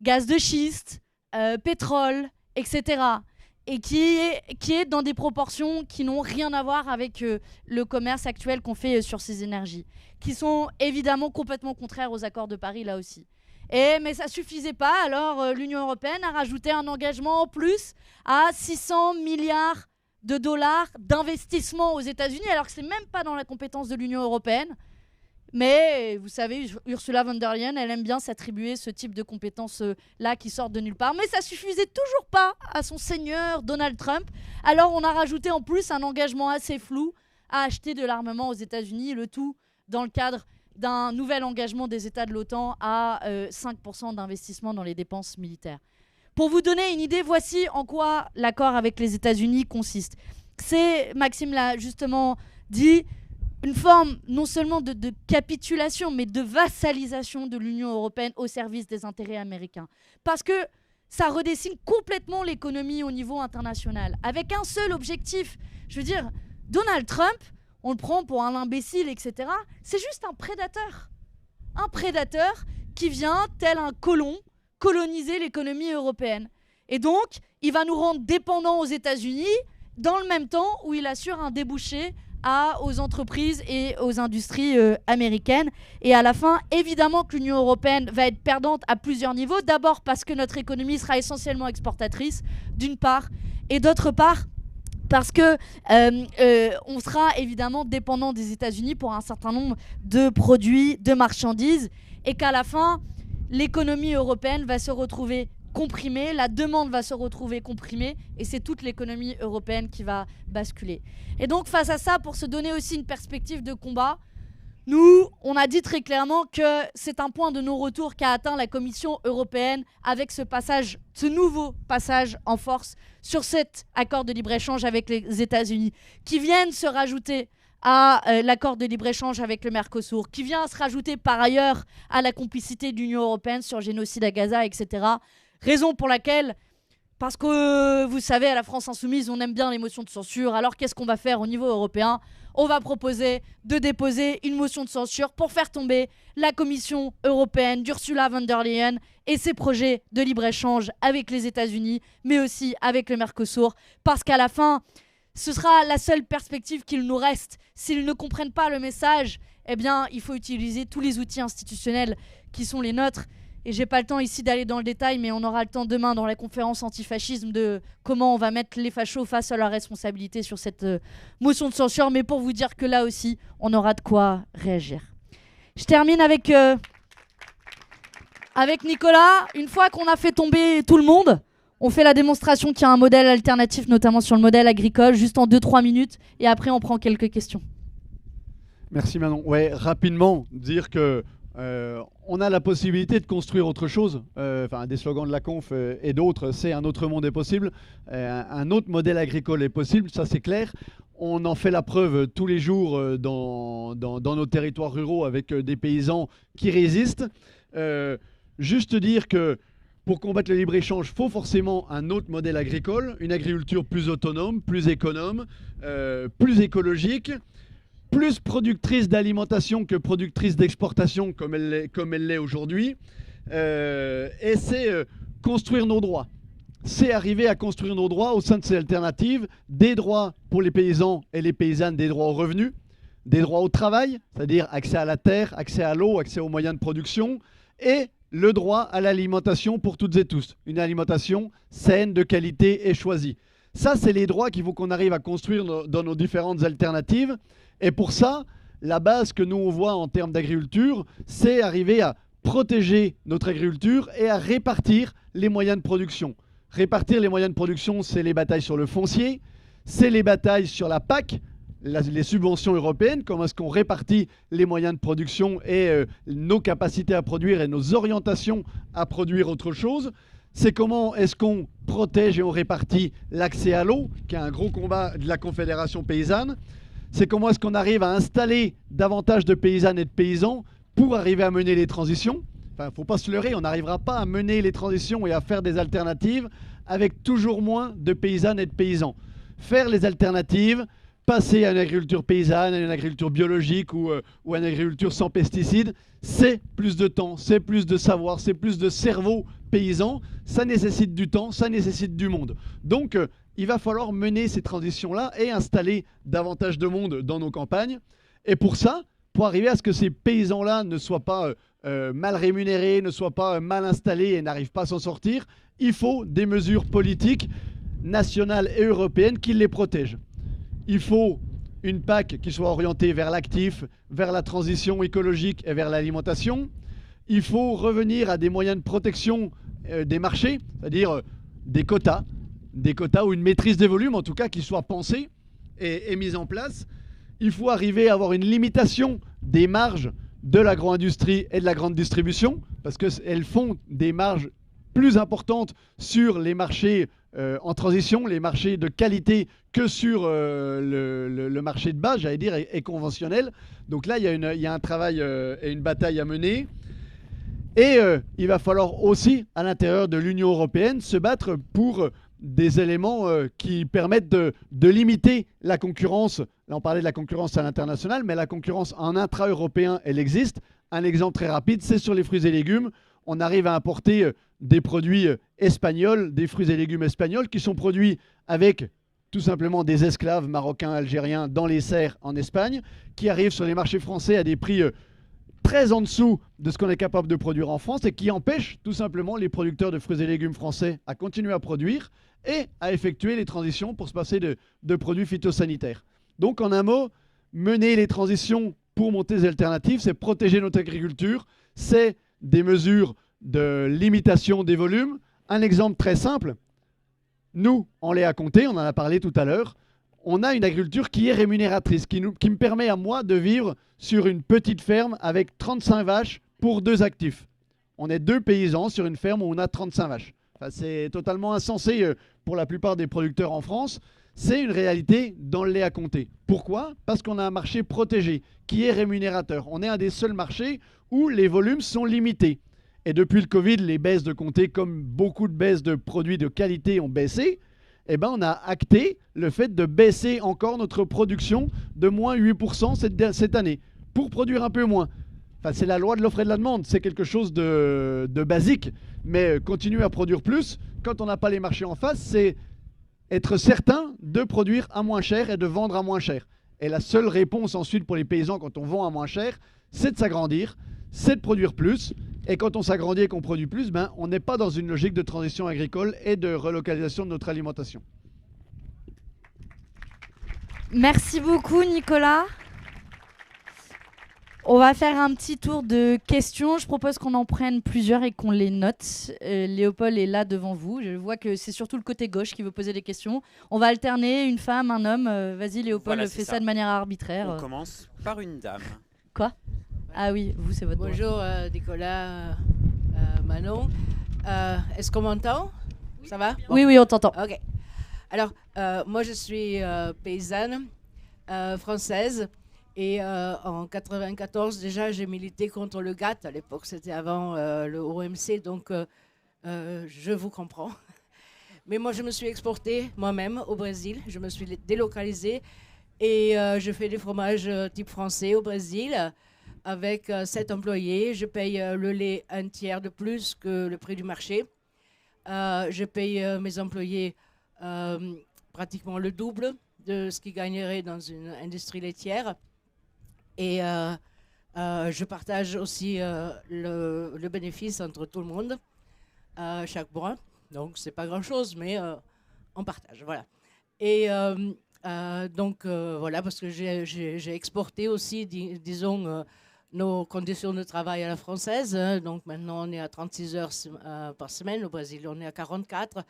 Gaz de schiste, pétrole, etc. Et qui est dans des proportions qui n'ont rien à voir avec le commerce actuel qu'on fait sur ces énergies, qui sont évidemment complètement contraires aux accords de Paris là aussi. Mais ça ne suffisait pas, alors l'Union européenne a rajouté un engagement en plus à 600 milliards de dollars d'investissement aux États-Unis, alors que ce n'est même pas dans la compétence de l'Union européenne. Mais vous savez, Ursula von der Leyen, elle aime bien s'attribuer ce type de compétences-là qui sortent de nulle part. Mais ça suffisait toujours pas à son seigneur Donald Trump. Alors on a rajouté en plus un engagement assez flou à acheter de l'armement aux États-Unis, le tout dans le cadre d'un nouvel engagement des États de l'OTAN à 5% d'investissement dans les dépenses militaires. Pour vous donner une idée, voici en quoi l'accord avec les États-Unis consiste. C'est, Maxime l'a justement dit, une forme non seulement de capitulation, mais de vassalisation de l'Union européenne au service des intérêts américains. Parce que ça redessine complètement l'économie au niveau international, avec un seul objectif. Je veux dire, Donald Trump, on le prend pour un imbécile, etc. C'est juste un prédateur. Un prédateur qui vient, tel un colon, coloniser l'économie européenne. Et donc, il va nous rendre dépendants aux États-Unis, dans le même temps où il assure un débouché aux entreprises et aux industries américaines. Et à la fin, évidemment que l'Union européenne va être perdante à plusieurs niveaux. D'abord parce que notre économie sera essentiellement exportatrice, d'une part, et d'autre part, parce que on sera évidemment dépendant des États-Unis pour un certain nombre de produits, de marchandises, et qu'à la fin, l'économie européenne va se retrouver comprimée, la demande va se retrouver comprimée, et c'est toute l'économie européenne qui va basculer. Et donc face à ça, pour se donner aussi une perspective de combat, nous, on a dit très clairement que c'est un point de non-retour qu'a atteint la Commission européenne avec ce nouveau passage en force sur cet accord de libre-échange avec les États-Unis, qui viennent se rajouter à l'accord de libre-échange avec le Mercosur, qui vient se rajouter par ailleurs à la complicité de l'Union européenne sur le génocide à Gaza, etc. Raison pour laquelle, parce que vous savez, à la France Insoumise, on aime bien les motions de censure, alors qu'est-ce qu'on va faire au niveau européen ? On va proposer de déposer une motion de censure pour faire tomber la Commission européenne d'Ursula von der Leyen et ses projets de libre-échange avec les États-Unis, mais aussi avec le Mercosur, parce qu'à la fin, ce sera la seule perspective qu'il nous reste. S'ils ne comprennent pas le message, eh bien, il faut utiliser tous les outils institutionnels qui sont les nôtres. Et j'ai pas le temps ici d'aller dans le détail, mais on aura le temps demain dans la conférence antifascisme de comment on va mettre les fachos face à leur responsabilité sur cette motion de censure. Mais pour vous dire que là aussi, on aura de quoi réagir. Je termine avec Nicolas. Une fois qu'on a fait tomber tout le monde, On fait la démonstration qu'il y a un modèle alternatif, notamment sur le modèle agricole, juste en 2-3 minutes, et après on prend quelques questions. Merci Manon. Ouais, rapidement, dire que on a la possibilité de construire autre chose. Enfin, des slogans de la conf et d'autres, c'est un autre monde est possible. Un autre modèle agricole est possible, ça c'est clair. On en fait la preuve tous les jours dans nos territoires ruraux avec des paysans qui résistent. Juste dire que pour combattre le libre-échange, il faut forcément un autre modèle agricole, une agriculture plus autonome, plus économe, plus écologique, plus productrice d'alimentation que productrice d'exportation comme elle l'est aujourd'hui. Et c'est construire nos droits. C'est arriver à construire nos droits au sein de ces alternatives, des droits pour les paysans et les paysannes, des droits aux revenus, des droits au travail, c'est-à-dire accès à la terre, accès à l'eau, accès aux moyens de production, et le droit à l'alimentation pour toutes et tous. Une alimentation saine, de qualité et choisie. Ça, c'est les droits qu'il faut qu'on arrive à construire dans nos différentes alternatives. Et pour ça, la base que nous on voit en termes d'agriculture, c'est arriver à protéger notre agriculture et à répartir les moyens de production. Répartir les moyens de production, c'est les batailles sur le foncier, c'est les batailles sur la PAC, les subventions européennes, comment est-ce qu'on répartit les moyens de production et nos capacités à produire et nos orientations à produire autre chose. C'est comment est-ce qu'on protège et on répartit l'accès à l'eau, qui est un gros combat de la Confédération paysanne. C'est comment est-ce qu'on arrive à installer davantage de paysannes et de paysans pour arriver à mener les transitions. Enfin, faut pas se leurrer, on n'arrivera pas à mener les transitions et à faire des alternatives avec toujours moins de paysannes et de paysans. Faire les alternatives, passer à une agriculture paysanne, à une agriculture biologique ou à une agriculture sans pesticides, c'est plus de temps, c'est plus de savoir, c'est plus de cerveau paysan. Ça nécessite du temps, ça nécessite du monde. Donc, il va falloir mener ces transitions-là et installer davantage de monde dans nos campagnes. Et pour ça, pour arriver à ce que ces paysans-là ne soient pas mal rémunérés, ne soient pas mal installés et n'arrivent pas à s'en sortir, il faut des mesures politiques nationales et européennes qui les protègent. Il faut une PAC qui soit orientée vers l'actif, vers la transition écologique et vers l'alimentation. Il faut revenir à des moyens de protection des marchés, c'est-à-dire des quotas ou une maîtrise des volumes, en tout cas, qui soient pensés et mis en place. Il faut arriver à avoir une limitation des marges de l'agro-industrie et de la grande distribution, parce qu'elles font des marges plus importantes sur les marchés en transition, les marchés de qualité, que sur le marché de base, j'allais dire, et conventionnel. Donc là, il y a un travail et une bataille à mener. Et il va falloir aussi, à l'intérieur de l'Union européenne, se battre pour des éléments qui permettent de limiter la concurrence. Là, on parlait de la concurrence à l'international, mais la concurrence en intra-européen, elle existe. Un exemple très rapide, c'est sur les fruits et légumes. On arrive à importer des produits espagnols, des fruits et légumes espagnols qui sont produits avec tout simplement des esclaves marocains, algériens dans les serres en Espagne, qui arrivent sur les marchés français à des prix très en dessous de ce qu'on est capable de produire en France et qui empêchent tout simplement les producteurs de fruits et légumes français à continuer à produire et à effectuer les transitions pour se passer de produits phytosanitaires. Donc en un mot, mener les transitions pour monter des alternatives, c'est protéger notre agriculture, c'est des mesures de limitation des volumes. Un exemple très simple, nous, en lait à compter, on en a parlé tout à l'heure, on a une agriculture qui est rémunératrice, qui me permet à moi de vivre sur une petite ferme avec 35 vaches pour 2 actifs. On est 2 paysans sur une ferme où on a 35 vaches. Enfin, c'est totalement insensé pour la plupart des producteurs en France. C'est une réalité dans le lait à compter. Pourquoi ? Parce qu'on a un marché protégé qui est rémunérateur. On est un des seuls marchés où les volumes sont limités. Et depuis le Covid, les baisses de comté, comme beaucoup de baisses de produits de qualité ont baissé, eh ben on a acté le fait de baisser encore notre production de moins 8% cette année, pour produire un peu moins. Enfin, c'est la loi de l'offre et de la demande, c'est quelque chose de basique, mais continuer à produire plus, quand on n'a pas les marchés en face, c'est être certain de produire à moins cher et de vendre à moins cher. Et la seule réponse ensuite pour les paysans quand on vend à moins cher, c'est de s'agrandir, c'est de produire plus. Et quand on s'agrandit et qu'on produit plus, ben, on n'est pas dans une logique de transition agricole et de relocalisation de notre alimentation. Merci beaucoup, Nicolas. On va faire un petit tour de questions. Je propose qu'on en prenne plusieurs et qu'on les note. Léopold est là devant vous. Je vois que c'est surtout le côté gauche qui veut poser des questions. On va alterner une femme, un homme. Vas-y Léopold, Voilà, fais c'est ça de manière On arbitraire. commence par une dame. Quoi? Ah oui, vous c'est votre droit. Bonjour Nicolas, Manon. Est-ce qu'on m'entend? Ça va? Bon. Oui, oui, on t'entend. Ok. Alors, moi je suis paysanne française et en 94 déjà j'ai milité contre le GATT. À l'époque c'était avant le OMC, donc je vous comprends. Mais moi je me suis exportée moi-même au Brésil. Je me suis délocalisée et je fais des fromages type français au Brésil. Avec 7 employés, je paye le lait un tiers de plus que le prix du marché. Je paye mes employés pratiquement le double de ce qu'ils gagneraient dans une industrie laitière. Et je partage aussi le bénéfice entre tout le monde chaque mois. Donc, c'est pas grand-chose, mais on partage. Voilà. Et donc, voilà, parce que j'ai exporté aussi, disons, nos conditions de travail à la française. Donc maintenant, on est à 36 heures par semaine. Au Brésil, on est à 44.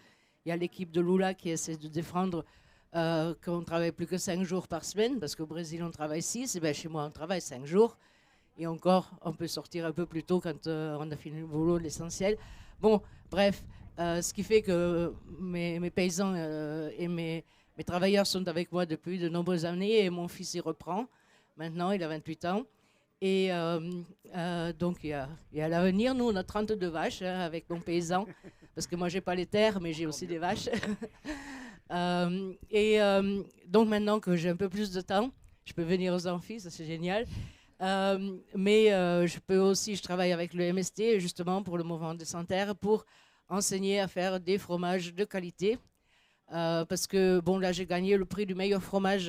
Il y a l'équipe de Lula qui essaie de défendre qu'on ne travaille plus que 5 jours par semaine, parce qu'au Brésil, on travaille 6. Et bien, chez moi, on travaille 5 jours. Et encore, on peut sortir un peu plus tôt quand on a fini le boulot, l'essentiel. Bon, bref, ce qui fait que mes paysans et mes travailleurs sont avec moi depuis de nombreuses années. Et mon fils y reprend. Maintenant, il a 28 ans. Et donc, il y a l'avenir. Nous, on a 32 vaches avec mon paysan, parce que moi, je n'ai pas les terres, mais j'ai aussi des vaches. Donc, maintenant que j'ai un peu plus de temps, je peux venir aux amphis, ça c'est génial. Mais je travaille avec le MST, justement, pour le mouvement de Santerre, pour enseigner à faire des fromages de qualité. Parce que, bon, là, j'ai gagné le prix du meilleur fromage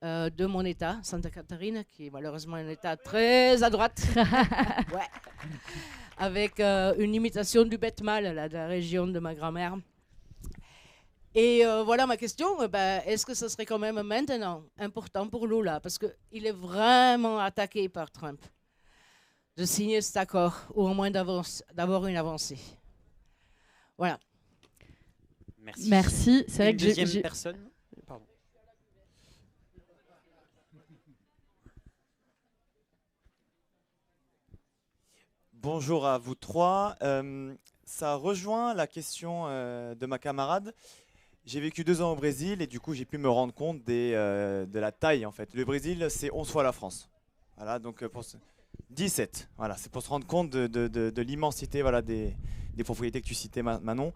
de mon État, Santa Catarina, qui est malheureusement un État très à droite, ouais. Avec une imitation du Betmal, là, de la région de ma grand-mère. Et voilà ma question, est-ce que ce serait quand même maintenant important pour Lula, parce qu'il est vraiment attaqué par Trump, de signer cet accord, ou au moins d'avoir une avancée. Voilà. Merci. Merci. C'est vrai Une que deuxième personne. Pardon. Bonjour à vous trois. Ça rejoint la question de ma camarade. J'ai vécu 2 ans au Brésil et du coup j'ai pu me rendre compte de la taille en fait. Le Brésil c'est 11 fois la France. Voilà, donc 17. Voilà, c'est pour se rendre compte de l'immensité voilà, des propriétés que tu citais Manon.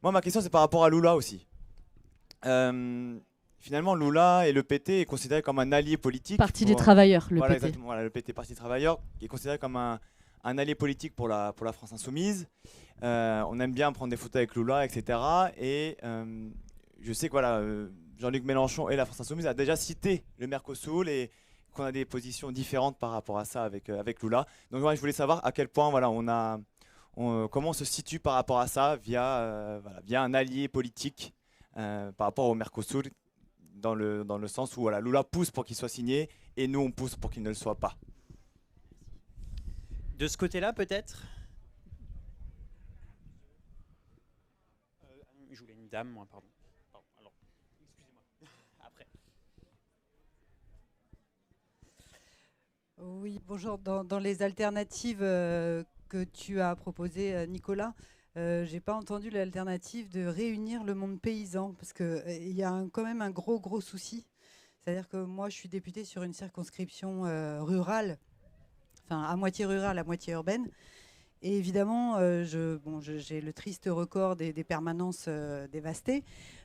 Moi ma question c'est par rapport à Lula aussi. Finalement Lula et le PT est considéré comme un allié politique. Parti des travailleurs, le voilà, PT. Exactement, voilà, le PT, Parti des travailleurs, qui est considéré comme un allié politique pour la France insoumise. On aime bien prendre des photos avec Lula, etc. Et je sais que voilà, Jean-Luc Mélenchon et la France insoumise a déjà cité le Mercosur et qu'on a des positions différentes par rapport à ça avec Lula. Donc ouais, je voulais savoir à quel point voilà, comment on se situe par rapport à ça via un allié politique par rapport au Mercosur, dans le sens où voilà, Lula pousse pour qu'il soit signé et nous on pousse pour qu'il ne le soit pas. De ce côté-là, peut-être je voulais une dame, moi, pardon. Alors, excusez-moi. Après. Oui, bonjour. Dans les alternatives que tu as proposées, Nicolas, je n'ai pas entendu l'alternative de réunir le monde paysan, parce qu'il y a quand même un gros souci. C'est-à-dire que moi, je suis députée sur une circonscription rurale, enfin à moitié rurale, à moitié urbaine. Et évidemment, j'ai le triste record des permanences dévastées,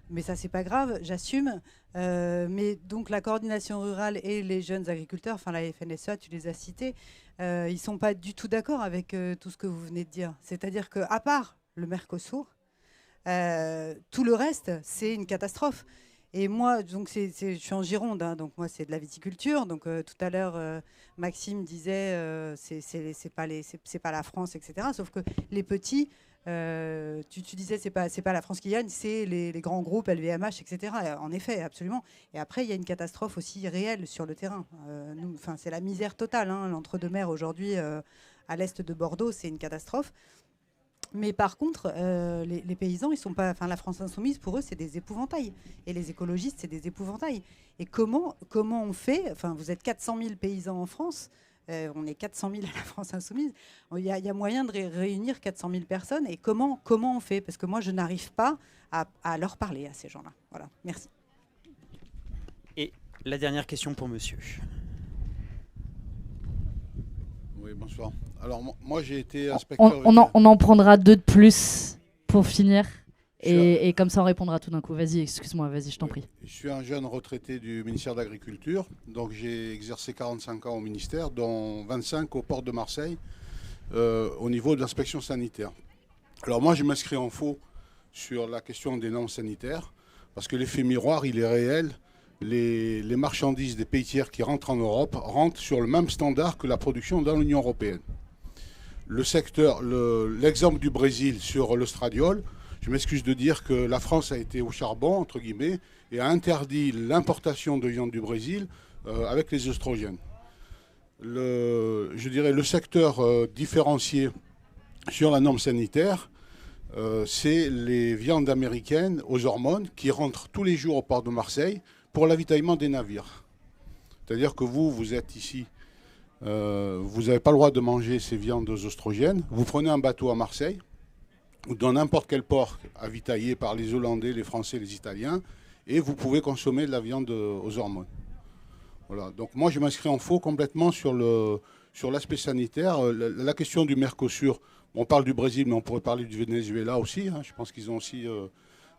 mais ça, c'est pas grave, j'assume. Mais donc, la coordination rurale et les jeunes agriculteurs, enfin la FNSEA, tu les as cités, ils ne sont pas du tout d'accord avec tout ce que vous venez de dire. C'est-à-dire qu'à part le Mercosur, tout le reste, c'est une catastrophe. Et moi, donc je suis en Gironde, hein, donc moi c'est de la viticulture. Donc tout à l'heure, Maxime disait c'est pas la France, etc. Sauf que les petits, tu disais c'est pas la France qui gagne, c'est les grands groupes LVMH, etc. En effet, absolument. Et après, il y a une catastrophe aussi réelle sur le terrain. C'est la misère totale. Hein, l'entre-deux-mer aujourd'hui, à l'est de Bordeaux, c'est une catastrophe. Mais par contre, les paysans, ils sont pas. Enfin, la France insoumise, pour eux, c'est des épouvantails. Et les écologistes, c'est des épouvantails. Et comment on fait? Enfin, vous êtes 400 000 paysans en France. On est 400 000 à la France insoumise. Il y a moyen de réunir 400 000 personnes. Et comment on fait? Parce que moi, je n'arrive pas à leur parler à ces gens-là. Voilà. Merci. Et la dernière question pour monsieur. Oui, bonsoir. Alors, moi, j'ai été inspecteur... On en prendra 2 de plus pour finir. Et comme ça, on répondra tout d'un coup. Vas-y, excuse-moi, vas-y, je t'en prie. Je suis un jeune retraité du ministère de l'Agriculture. Donc, j'ai exercé 45 ans au ministère, dont 25 au port de Marseille, au niveau de l'inspection sanitaire. Alors, moi, je m'inscris en faux sur la question des normes sanitaires, parce que l'effet miroir, il est réel. Les marchandises des pays tiers qui rentrent en Europe rentrent sur le même standard que la production dans l'Union européenne. L'exemple du Brésil sur l'ostradiol, je m'excuse de dire que la France a été au charbon, entre guillemets, et a interdit l'importation de viande du Brésil avec les oestrogènes. Je dirais le secteur différencié sur la norme sanitaire, c'est les viandes américaines aux hormones qui rentrent tous les jours au port de Marseille pour l'avitaillement des navires. C'est-à-dire que vous êtes ici, vous n'avez pas le droit de manger ces viandes aux oestrogènes. Vous prenez un bateau à Marseille, ou dans n'importe quel port avitaillé par les Hollandais, les Français, les Italiens, et vous pouvez consommer de la viande aux hormones. Voilà. Donc moi, je m'inscris en faux complètement sur l'aspect sanitaire. La question du Mercosur, on parle du Brésil, mais on pourrait parler du Venezuela aussi. Hein. Je pense qu'ils ont aussi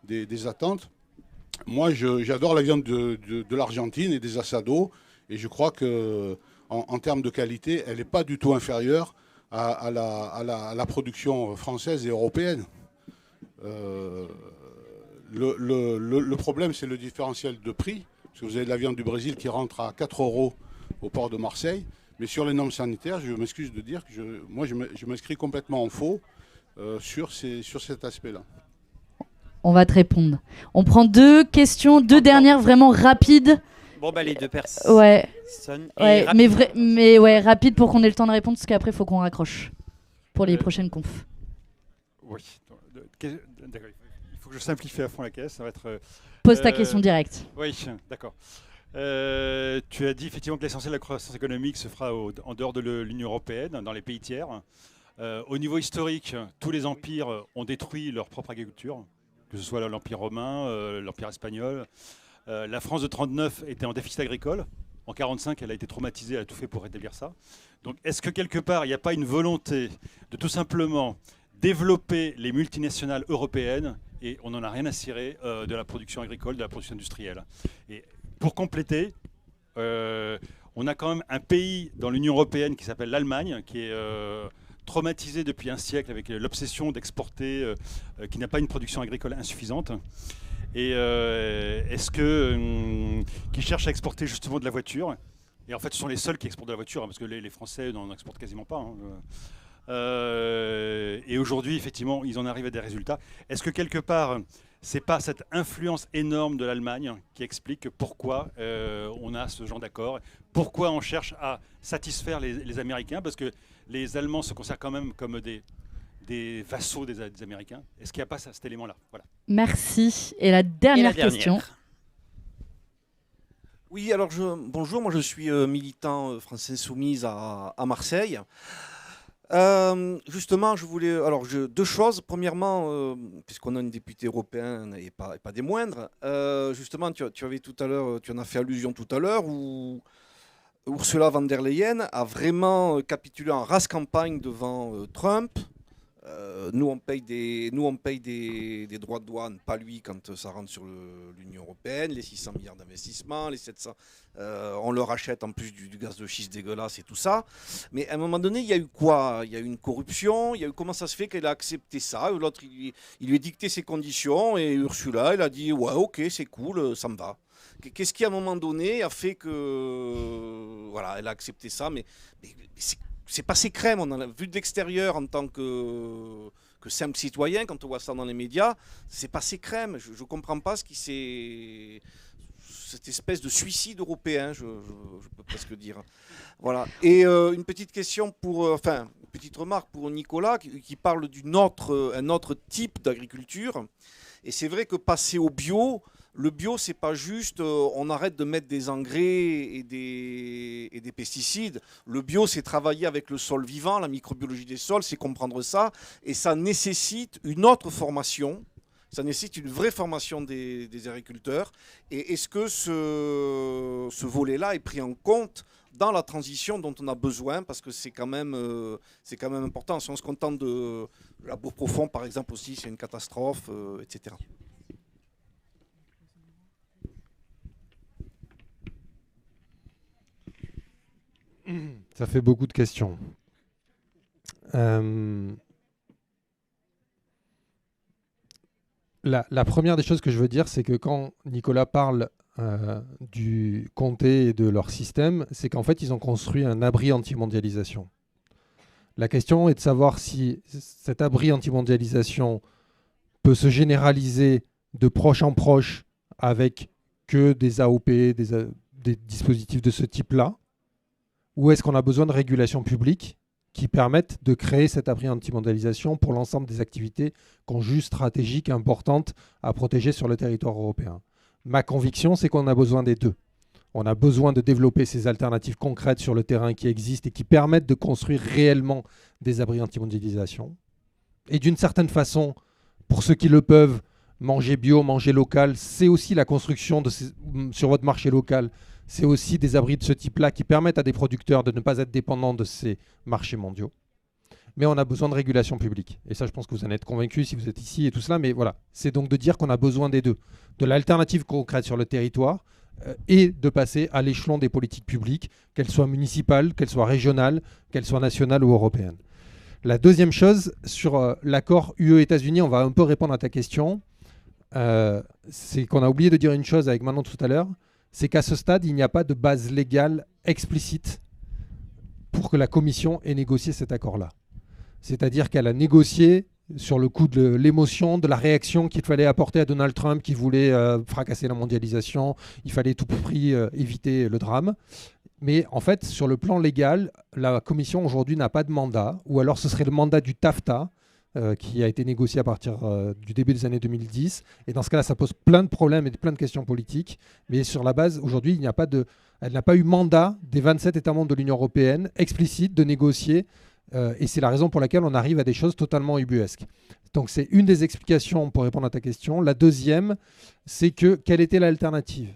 des attentes. Moi, j'adore la viande de l'Argentine et des asados, et je crois qu'en termes de qualité, elle n'est pas du tout inférieure à la production française et européenne. Le problème, c'est le différentiel de prix, parce que vous avez de la viande du Brésil qui rentre à 4 € au port de Marseille, mais sur les normes sanitaires, je m'excuse de dire que je m'inscris complètement en faux sur cet aspect-là. On va te répondre. On prend 2 questions, 2 dernières vraiment rapides. Bon, bah, les 2 personnes. Ouais. Ouais, rapide. mais ouais, rapide pour qu'on ait le temps de répondre, parce qu'après, il faut qu'on raccroche pour les prochaines confs. Oui. D'accord. Il faut que je simplifie à fond la caisse. Ça va être. Pose ta question directe. Oui, d'accord. Tu as dit effectivement que l'essentiel de la croissance économique se fera en dehors de l'Union européenne, dans les pays tiers. Au niveau historique, tous les empires ont détruit leur propre agriculture, que ce soit l'Empire romain, l'Empire espagnol. La France de 1939 était en déficit agricole. En 1945, elle a été traumatisée, elle a tout fait pour rétablir ça. Donc est-ce que quelque part, il n'y a pas une volonté de tout simplement développer les multinationales européennes, et on n'en a rien à cirer de la production agricole, de la production industrielle. Et pour compléter, on a quand même un pays dans l'Union européenne qui s'appelle l'Allemagne, qui est traumatisé depuis un siècle avec l'obsession d'exporter, qui n'a pas une production agricole insuffisante. Et est-ce que qui cherchent à exporter justement de la voiture, et en fait ce sont les seuls qui exportent de la voiture, hein, parce que les Français n'en exportent quasiment pas. Et aujourd'hui, effectivement, ils en arrivent à des résultats. Est-ce que quelque part, c'est pas cette influence énorme de l'Allemagne qui explique pourquoi on a ce genre d'accord, pourquoi on cherche à satisfaire les Américains, parce que les Allemands se considèrent quand même comme des vassaux des Américains. Est-ce qu'il n'y a pas cet élément-là? Voilà. Merci. Et la dernière question. Oui, alors bonjour, moi je suis militant France Insoumise à Marseille. Justement, je voulais. Alors, 2 choses. Premièrement, puisqu'on a une députée européenne et pas des moindres, justement, tu avais tout à l'heure, tu en as fait allusion tout à l'heure, où Ursula von der Leyen a vraiment capitulé en race campagne devant Trump. nous on paye des droits de douane, pas lui quand ça rentre sur l'Union européenne, les 600 milliards d'investissements, les 700, on leur achète en plus du gaz de schiste dégueulasse et tout ça. Mais à un moment donné, il y a eu quoi? Il y a eu une corruption, il y a eu comment ça se fait qu'elle a accepté ça? L'autre, il lui a dicté ses conditions et Ursula, elle a dit ouais, ok, c'est cool, ça me va. Qu'est-ce qui à un moment donné a fait que voilà, elle a accepté ça? Mais c'est passé crème. On en a vu de l'extérieur en tant que simple citoyen, quand on voit ça dans les médias, c'est passé crème. Je ne comprends pas ce qui s'est... cette espèce de suicide européen, je peux presque dire. Voilà. Et une petite question une petite remarque pour Nicolas qui parle un autre type d'agriculture. Et c'est vrai que passer au bio, le bio, c'est pas juste on arrête de mettre des engrais et des pesticides. Le bio, c'est travailler avec le sol vivant, la microbiologie des sols, c'est comprendre ça. Et ça nécessite une autre formation. Ça nécessite une vraie formation des agriculteurs. Et est-ce que ce volet-là est pris en compte dans la transition dont on a besoin? Parce que c'est quand même important. Si on se contente de labour profond, par exemple, aussi, c'est une catastrophe, etc. Ça fait beaucoup de questions. La première des choses que je veux dire, c'est que quand Nicolas parle du comté et de leur système, c'est qu'en fait, ils ont construit un abri anti-mondialisation. La question est de savoir si cet abri anti-mondialisation peut se généraliser de proche en proche avec que des AOP, des dispositifs de ce type-là, ou est-ce qu'on a besoin de régulations publiques qui permettent de créer cet abri anti-mondialisation pour l'ensemble des activités qu'on juge stratégiques et importantes à protéger sur le territoire européen? Ma conviction, c'est qu'on a besoin des deux. On a besoin de développer ces alternatives concrètes sur le terrain qui existent et qui permettent de construire réellement des abris anti-mondialisation. Et d'une certaine façon, pour ceux qui le peuvent, manger bio, manger local, c'est aussi la construction sur votre marché local. C'est aussi des abris de ce type-là qui permettent à des producteurs de ne pas être dépendants de ces marchés mondiaux. Mais on a besoin de régulation publique. Et ça, je pense que vous en êtes convaincus si vous êtes ici et tout cela. Mais voilà, c'est donc de dire qu'on a besoin des deux. De l'alternative concrète sur le territoire et de passer à l'échelon des politiques publiques, qu'elles soient municipales, qu'elles soient régionales, qu'elles soient nationales ou européennes. La deuxième chose, sur l'accord UE-États-Unis, on va un peu répondre à ta question. C'est qu'on a oublié de dire une chose avec Manon tout à l'heure. C'est qu'à ce stade, il n'y a pas de base légale explicite pour que la Commission ait négocié cet accord-là. C'est-à-dire qu'elle a négocié sur le coup de l'émotion, de la réaction qu'il fallait apporter à Donald Trump qui voulait fracasser la mondialisation, il fallait à tout prix éviter le drame. Mais en fait, sur le plan légal, la Commission aujourd'hui n'a pas de mandat, ou alors ce serait le mandat du TAFTA, qui a été négocié à partir du début des années 2010. Et dans ce cas-là, ça pose plein de problèmes et plein de questions politiques. Mais sur la base, aujourd'hui, elle n'a pas eu mandat des 27 États membres de l'Union européenne explicite de négocier. Et c'est la raison pour laquelle on arrive à des choses totalement ubuesques. Donc c'est une des explications pour répondre à ta question. La deuxième, c'est que quelle était l'alternative?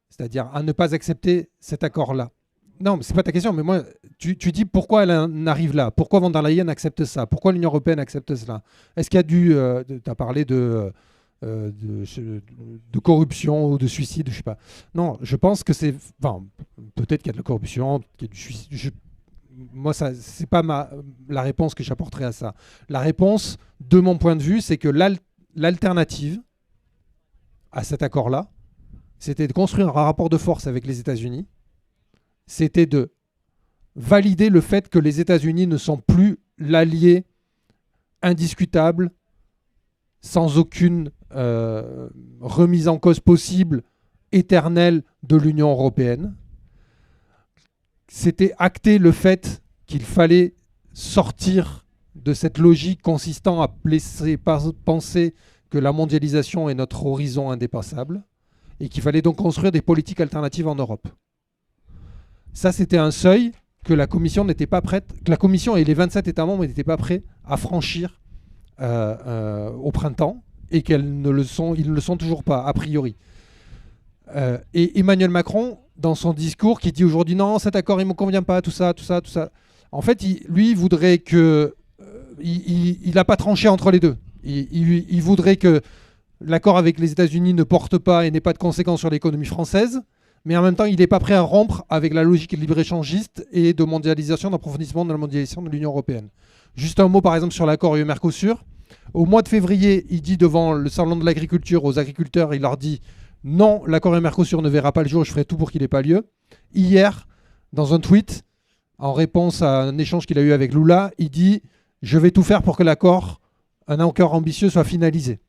C'est-à-dire à ne pas accepter cet accord-là. Non, mais ce n'est pas ta question, mais moi, tu dis pourquoi elle en arrive là? Pourquoi von der Leyen accepte ça? Pourquoi l'Union européenne accepte cela? Est-ce qu'il y a tu as parlé de corruption ou de suicide, je ne sais pas. Non, je pense que c'est... Enfin, peut-être qu'il y a de la corruption, qu'il y a du suicide. Moi, ce n'est pas la réponse que j'apporterai à ça. La réponse, de mon point de vue, c'est que l'alternative à cet accord-là, c'était de construire un rapport de force avec les États-Unis. C'était de valider le fait que les États-Unis ne sont plus l'allié indiscutable, sans aucune remise en cause possible, éternelle de l'Union européenne. C'était acter le fait qu'il fallait sortir de cette logique consistant à laisser penser que la mondialisation est notre horizon indépassable et qu'il fallait donc construire des politiques alternatives en Europe. Ça, c'était un seuil que la Commission n'était pas prête, que la Commission et les 27 États membres n'étaient pas prêts à franchir au printemps et ils ne le sont toujours pas, a priori. Et Emmanuel Macron, dans son discours, qui dit aujourd'hui non, cet accord il ne me convient pas, tout ça. En fait, lui, il voudrait que il n'a pas tranché entre les deux. Il voudrait que l'accord avec les États-Unis ne porte pas et n'ait pas de conséquences sur l'économie française, mais en même temps, il n'est pas prêt à rompre avec la logique libre-échangiste et de mondialisation, d'approfondissement de la mondialisation de l'Union européenne. Juste un mot, par exemple, sur l'accord UE-Mercosur. Au mois de février, il dit devant le salon de l'agriculture aux agriculteurs, il leur dit non, l'accord UE-Mercosur ne verra pas le jour, je ferai tout pour qu'il n'ait pas lieu. Hier, dans un tweet, en réponse à un échange qu'il a eu avec Lula, il dit je vais tout faire pour que l'accord, un accord ambitieux, soit finalisé.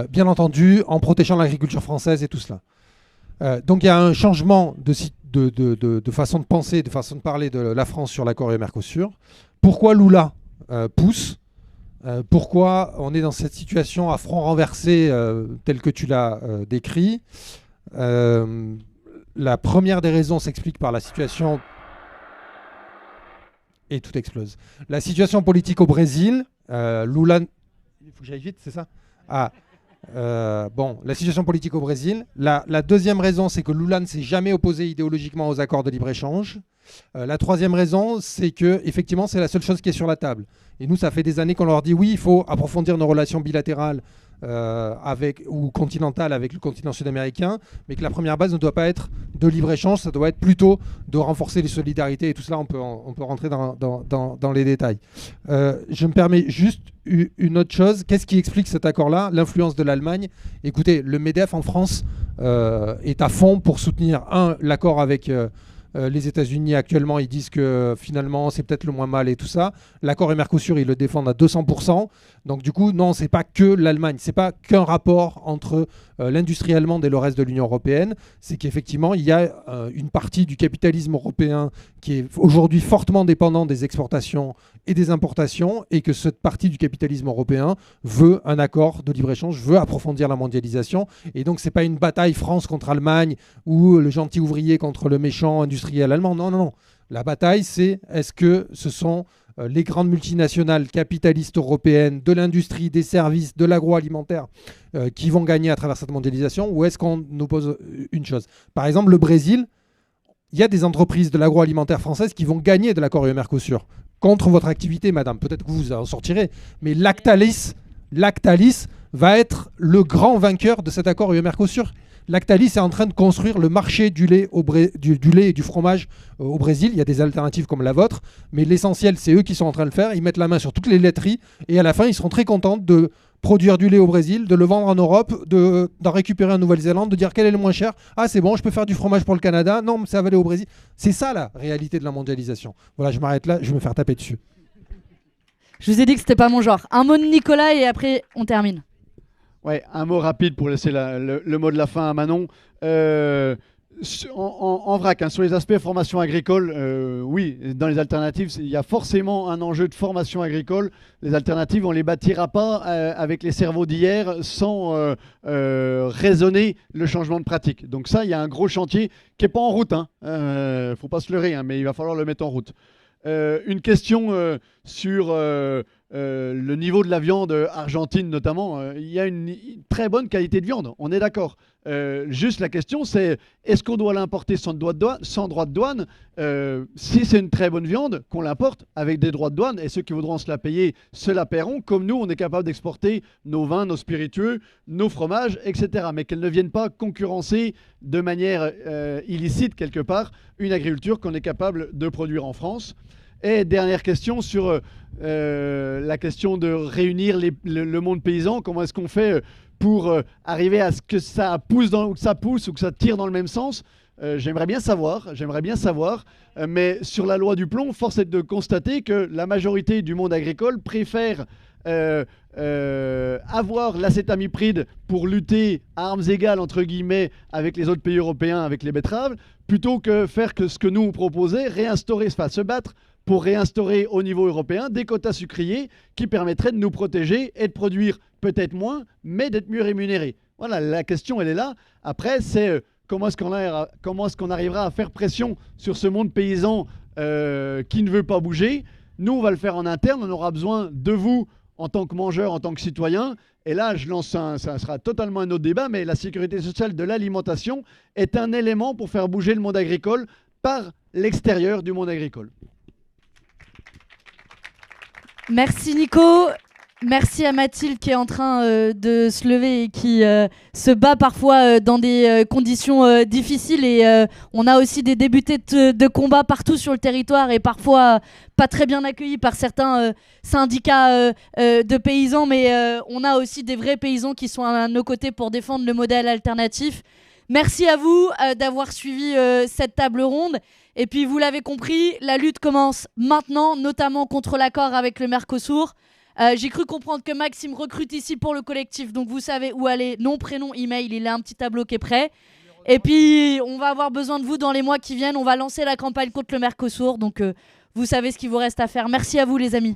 Bien entendu, en protégeant l'agriculture française et tout cela. Donc il y a un changement de façon de penser, de façon de parler de la France sur l'accord UE-Mercosur. Pourquoi Lula pousse pourquoi on est dans cette situation à front renversé telle que tu l'as décrit. La première des raisons s'explique par la situation... Et tout explose. La situation politique au Brésil, Lula... Il faut que j'aille vite, c'est ça ? La situation politique au Brésil. La deuxième raison, c'est que Lula ne s'est jamais opposé idéologiquement aux accords de libre-échange. La troisième raison, c'est que effectivement, c'est la seule chose qui est sur la table. Et nous, ça fait des années qu'on leur dit oui, il faut approfondir nos relations bilatérales ou continentales avec le continent sud-américain, mais que la première base ne doit pas être de libre-échange, ça doit être plutôt de renforcer les solidarités et tout cela, on peut rentrer dans les détails. Je me permets juste une autre chose. Qu'est-ce qui explique cet accord-là ? L'influence de l'Allemagne. Écoutez, le MEDEF en France est à fond pour soutenir, l'accord avec... les États-Unis actuellement, ils disent que finalement c'est peut-être le moins mal et tout ça. L'accord et Mercosur, ils le défendent à 200%. Donc du coup, non, c'est pas que l'Allemagne, c'est pas qu'un rapport entre l'industrie allemande et le reste de l'Union européenne. C'est qu'effectivement, il y a une partie du capitalisme européen qui est aujourd'hui fortement dépendant des exportations et des importations, et que cette partie du capitalisme européen veut un accord de libre-échange, veut approfondir la mondialisation. Et donc, c'est pas une bataille France contre Allemagne ou le gentil ouvrier contre le méchant industriel allemand. Non, non, non. La bataille, c'est est-ce que ce sont les grandes multinationales capitalistes européennes, de l'industrie, des services, de l'agroalimentaire qui vont gagner à travers cette mondialisation, ou est-ce qu'on oppose une chose ? Par exemple, le Brésil, il y a des entreprises de l'agroalimentaire françaises qui vont gagner de l'accord UE-Mercosur contre votre activité, madame. Peut-être que vous en sortirez, mais Lactalis va être le grand vainqueur de cet accord UE-Mercosur. Lactalis est en train de construire le marché du lait, du lait et du fromage au Brésil. Il y a des alternatives comme la vôtre, mais l'essentiel, c'est eux qui sont en train de le faire. Ils mettent la main sur toutes les laiteries et à la fin, ils seront très contents de produire du lait au Brésil, de le vendre en Europe, d'en récupérer en Nouvelle-Zélande, de dire quel est le moins cher. Ah, c'est bon, je peux faire du fromage pour le Canada. Non, mais ça va aller au Brésil. C'est ça la réalité de la mondialisation. Voilà, je m'arrête là, je vais me faire taper dessus. Je vous ai dit que c'était pas mon genre. Un mot de Nicolas et après, on termine. Ouais, un mot rapide pour laisser le mot de la fin à Manon. En vrac, sur les aspects formation agricole, oui, dans les alternatives, il y a forcément un enjeu de formation agricole. Les alternatives, on ne les bâtira pas avec les cerveaux d'hier sans raisonner le changement de pratique. Donc ça, il y a un gros chantier qui n'est pas en route. Ne faut pas se leurrer, mais il va falloir le mettre en route. Une question sur le niveau de la viande argentine notamment. Il y a une très bonne qualité de viande, on est d'accord. Juste la question c'est, est-ce qu'on doit l'importer sans droit de douane si c'est une très bonne viande, qu'on l'importe avec des droits de douane, et ceux qui voudront se la payer se la paieront, comme nous on est capable d'exporter nos vins, nos spiritueux, nos fromages, etc. Mais qu'elles ne viennent pas concurrencer de manière illicite quelque part une agriculture qu'on est capable de produire en France. Et dernière question sur la question de réunir le monde paysan. Comment est-ce qu'on fait pour arriver à ce que ça pousse ou que ça pousse ou que ça tire dans le même sens ? J'aimerais bien savoir. Mais sur la loi du plomb, force est de constater que la majorité du monde agricole préfère avoir l'acétamipride pour lutter à armes égales entre guillemets avec les autres pays européens, avec les betteraves, plutôt que faire que ce que nous on proposait, se battre pour réinstaurer au niveau européen des quotas sucriers qui permettraient de nous protéger et de produire peut-être moins, mais d'être mieux rémunérés. Voilà, la question elle est là. Après, c'est comment est-ce qu'on arrivera à faire pression sur ce monde paysan qui ne veut pas bouger. Nous, on va le faire en interne, on aura besoin de vous en tant que mangeurs, en tant que citoyens. Et là, je lance ça sera totalement un autre débat, mais la sécurité sociale de l'alimentation est un élément pour faire bouger le monde agricole par l'extérieur du monde agricole. Merci Nico. Merci à Mathilde qui est en train de se lever et qui se bat parfois dans des conditions difficiles. Et on a aussi des débutés de combat partout sur le territoire et parfois pas très bien accueillis par certains syndicats de paysans. Mais on a aussi des vrais paysans qui sont à nos côtés pour défendre le modèle alternatif. Merci à vous d'avoir suivi cette table ronde. Et puis vous l'avez compris, la lutte commence maintenant, notamment contre l'accord avec le Mercosur. J'ai cru comprendre que Maxime recrute ici pour le collectif, donc vous savez où aller, nom, prénom, email, il a un petit tableau qui est prêt. Et puis on va avoir besoin de vous dans les mois qui viennent, on va lancer la campagne contre le Mercosur, donc vous savez ce qu'il vous reste à faire. Merci à vous les amis.